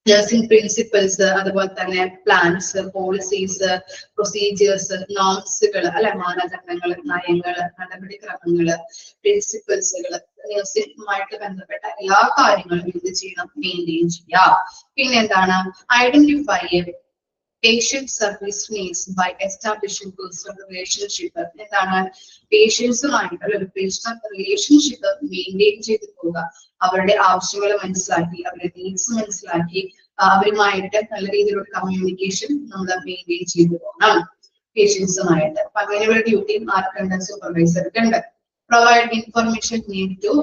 Nursing principles, അതുപോലെ തന്നെ പ്ലാൻസ്, പോളിസീസ്, പ്രൊസീജിയേഴ്സ്, നോംസുകൾ അല്ലെ, മാനദണ്ഡങ്ങൾ, നയങ്ങൾ, നടപടിക്രമങ്ങള്, പ്രിൻസിപ്പിൾസുകൾ, നഴ്സിംഗുമായിട്ട് ബന്ധപ്പെട്ട എല്ലാ കാര്യങ്ങളും എന്ത് ചെയ്യണം, മെയിൻറ്റെയിൻ ചെയ്യാം. പിന്നെ എന്താണ്, identify patient service needs by establishing personal relationship. എന്താണ്, പേഷ്യൻസുമായിട്ടുള്ള ഒരു പേഴ്സണൽ റിലേഷൻഷിപ്പ് മെയിൻറ്റെയിൻ ചെയ്ത് പോവുക, അവരുടെ ആവശ്യങ്ങൾ മനസ്സിലാക്കി, അവരുടെ നീഡ്സ് മനസ്സിലാക്കി, അവരുമായിട്ട് നല്ല രീതിയിലുള്ള കമ്മ്യൂണിക്കേഷൻ നമ്മൾ മെയിൻറ്റെയിൻ ചെയ്തു പോകണം പേഷ്യൻസുമായിട്ട്. അപ്പൊ അങ്ങനെയുള്ള ഡ്യൂട്ടി ആർക്കുണ്ട്, സൂപ്പർവൈസർക്ക് ഉണ്ട്. Provide information need to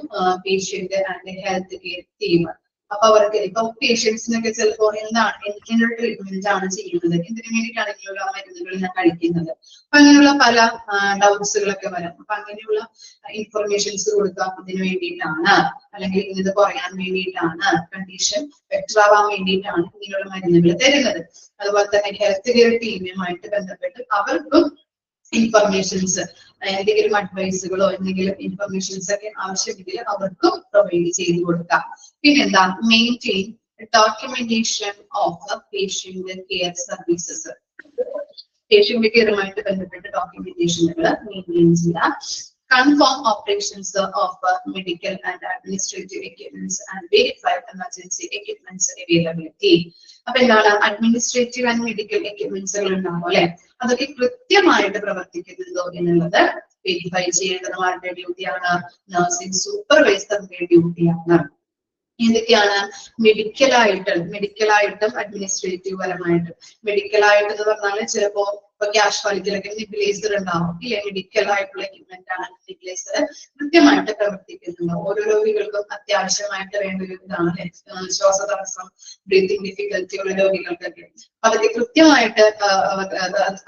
patient and health care team. അപ്പൊ അവർക്ക് ഇപ്പൊ പേഷ്യൻസിനൊക്കെ ചിലപ്പോ എന്താണ്, എന്തൊരു ട്രീറ്റ്മെന്റ് ആണ് ചെയ്യുന്നത്, എന്തിനു വേണ്ടിയിട്ടാണ് ഇങ്ങനെയുള്ള മരുന്നുകൾ ഞാൻ കഴിക്കുന്നത്, അപ്പൊ അങ്ങനെയുള്ള പല ഡൗട്ട്സുകളൊക്കെ വരാം. അപ്പൊ അങ്ങനെയുള്ള ഇൻഫർമേഷൻസ് കൊടുക്കുക, ഇതിനു വേണ്ടിയിട്ടാണ് അല്ലെങ്കിൽ ഇത് കുറയാൻ വേണ്ടിയിട്ടാണ്, കണ്ടീഷൻ ബെറ്റർ ആവാൻ വേണ്ടിയിട്ടാണ് ഇങ്ങനെയുള്ള മരുന്നുകൾ തരുന്നത്. അതുപോലെ തന്നെ ഹെൽത്ത് കെയർ ടീമുമായിട്ട് ബന്ധപ്പെട്ട് അവർക്കും ഇൻഫർമേഷൻസ്, എന്തെങ്കിലും അഡ്വൈസുകളോ എന്തെങ്കിലും ഇൻഫർമേഷൻസ് ഒക്കെ ആവശ്യമെങ്കിൽ അവർക്കും പ്രൊവൈഡ് ചെയ്ത് കൊടുക്കാം. പിന്നെന്താ, maintain documentation of patient care services. Patient കെയറുമായിട്ട് ബന്ധപ്പെട്ട ഡോക്യുമെന്റേഷനുകൾ മെയിൻറ്റെയിൻ ചെയ്യാം. Confirm operations of medical and administrative equipments and verify emergency equipments availability. അപ്പൊ എന്താണ്, അഡ്മിനിസ്ട്രേറ്റീവ് ആൻഡ് മെഡിക്കൽ എക്യുപ്മെന്റ്സുകൾ ഉണ്ടാവും അല്ലെ, അതൊക്കെ കൃത്യമായിട്ട് പ്രവർത്തിക്കുന്നുണ്ടോ എന്നുള്ളത് വെരിഫൈ ചെയ്യേണ്ടത് ആരുടെ ഡ്യൂട്ടിയാണ്, നഴ്സിംഗ് സൂപ്പർവൈസറിന്റെ ഡ്യൂട്ടിയാണ്. ഏതൊക്കെയാണ്? മെഡിക്കലായിട്ടും അഡ്മിനിസ്ട്രേറ്റീവ് പരമായിട്ടും. മെഡിക്കലായിട്ട് എന്ന് പറഞ്ഞാൽ ചിലപ്പോ ഇപ്പൊ കാഷ്വാലിറ്റിയിലൊക്കെ നെബിലൈസർ ഉണ്ടാവും ഇല്ലേ? മെഡിക്കൽ ആയിട്ടുള്ള എക്യുപ്മെന്റ് ആണ് നെബിലൈസർ. കൃത്യമായിട്ട് പ്രവർത്തിക്കുന്നുണ്ട്. ഓരോ രോഗികൾക്കും അത്യാവശ്യമായിട്ട് വേണ്ട ഒരു ഇതാണ് ശ്വാസതടസ്സം, ബ്രീതിങ് ഡിഫിക്കൽറ്റി ഉള്ള രോഗികൾക്കൊക്കെ. അതൊക്കെ കൃത്യമായിട്ട്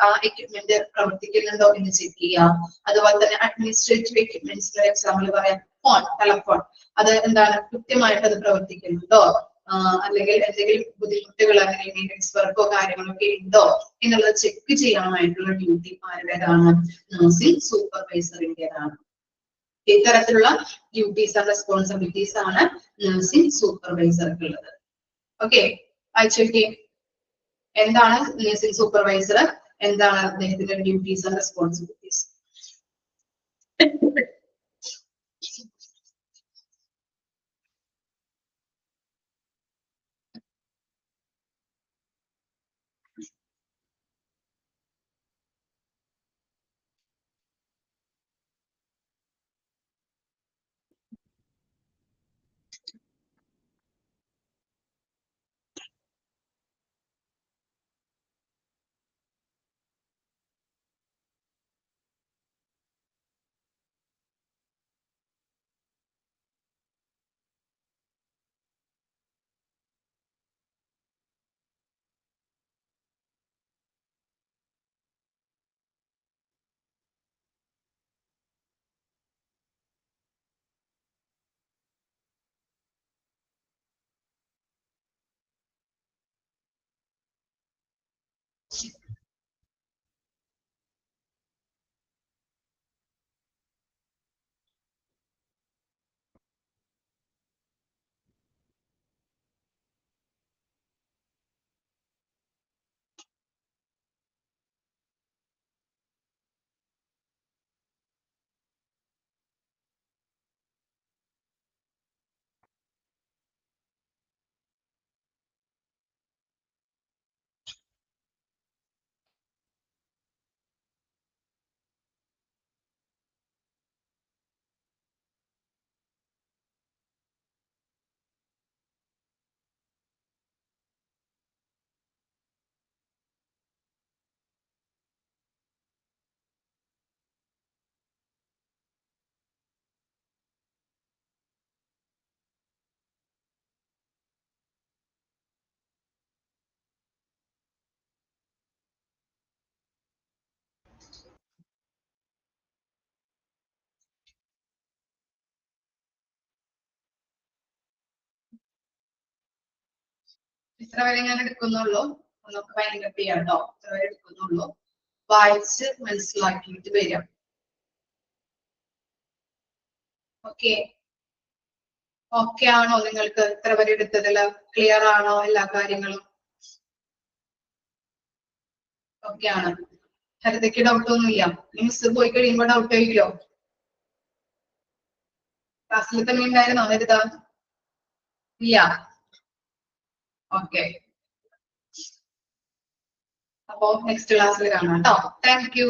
ആ എക്യുപ്മെന്റ് പ്രവർത്തിക്കുന്നുണ്ടോ എന്ന് ചെക്ക് ചെയ്യാം. അതുപോലെ തന്നെ അഡ്മിനിസ്ട്രേറ്റീവ് എക്യുപ്മെന്റ്സിന്റെ എക്സാമ്പിൾ പറയാം, ടെലഫോൺ. അത് എന്താണ്? കൃത്യമായിട്ട് അത് പ്രവർത്തിക്കുന്നുണ്ടോ, അല്ലെങ്കിൽ എന്തെങ്കിലും ബുദ്ധിമുട്ടുകൾ അങ്ങനെ മെയിൻ്റെനൻസ് വർക്കോ കാര്യങ്ങളൊക്കെ ഉണ്ടോ എന്നുള്ളത് ചെക്ക് ചെയ്യാനായിട്ടുള്ള ഡ്യൂട്ടി ആരുടേതാണ്? നഴ്സിംഗ് സൂപ്പർവൈസറിന്റേതാണ്. ഇത്തരത്തിലുള്ള ഡ്യൂട്ടീസ് ആൻഡ് റെസ്പോൺസിബിലിറ്റീസ് ആണ് നഴ്സിംഗ് സൂപ്പർവൈസർക്ക് ഉള്ളത്. ഓക്കെ, അയച്ചോക്കെ എന്താണ് നഴ്സിംഗ് സൂപ്പർവൈസർ, എന്താണ് അദ്ദേഹത്തിന്റെ ഡ്യൂട്ടീസ് ആൻഡ് റെസ്പോൺസിബിലിറ്റീസ്? ഇത്ര വരെ ഞാൻ എടുക്കുന്നുള്ളൂ. നമുക്ക് വൈൻഡപ്പ് ചെയ്യാം കേട്ടോ. ഇത്ര വരെ എടുക്കുന്നുള്ളൂ. വായിച്ച് മനസ്സിലാക്കിയിട്ട് വരാം. ഓക്കെ, ഓക്കെ ആണോ നിങ്ങൾക്ക്? ഇത്ര വരെ എടുത്തതില് ക്ലിയർ ആണോ എല്ലാ കാര്യങ്ങളും? ഓക്കെ ആണ്. ഹരിതയ്ക്ക് ഡൗട്ട് ഒന്നുമില്ല? മിസ് പോയി കഴിയുമ്പോ ഡൗട്ട് ആയിരിക്കോ? ക്ലാസ്സിൽ തന്നെ ഉണ്ടായിരുന്നോ ഹരിത? ഇല്ല. ഓക്കെ, അപ്പോ നെക്സ്റ്റ് ക്ലാസ്സിൽ കാണാം കേട്ടോ. Thank you.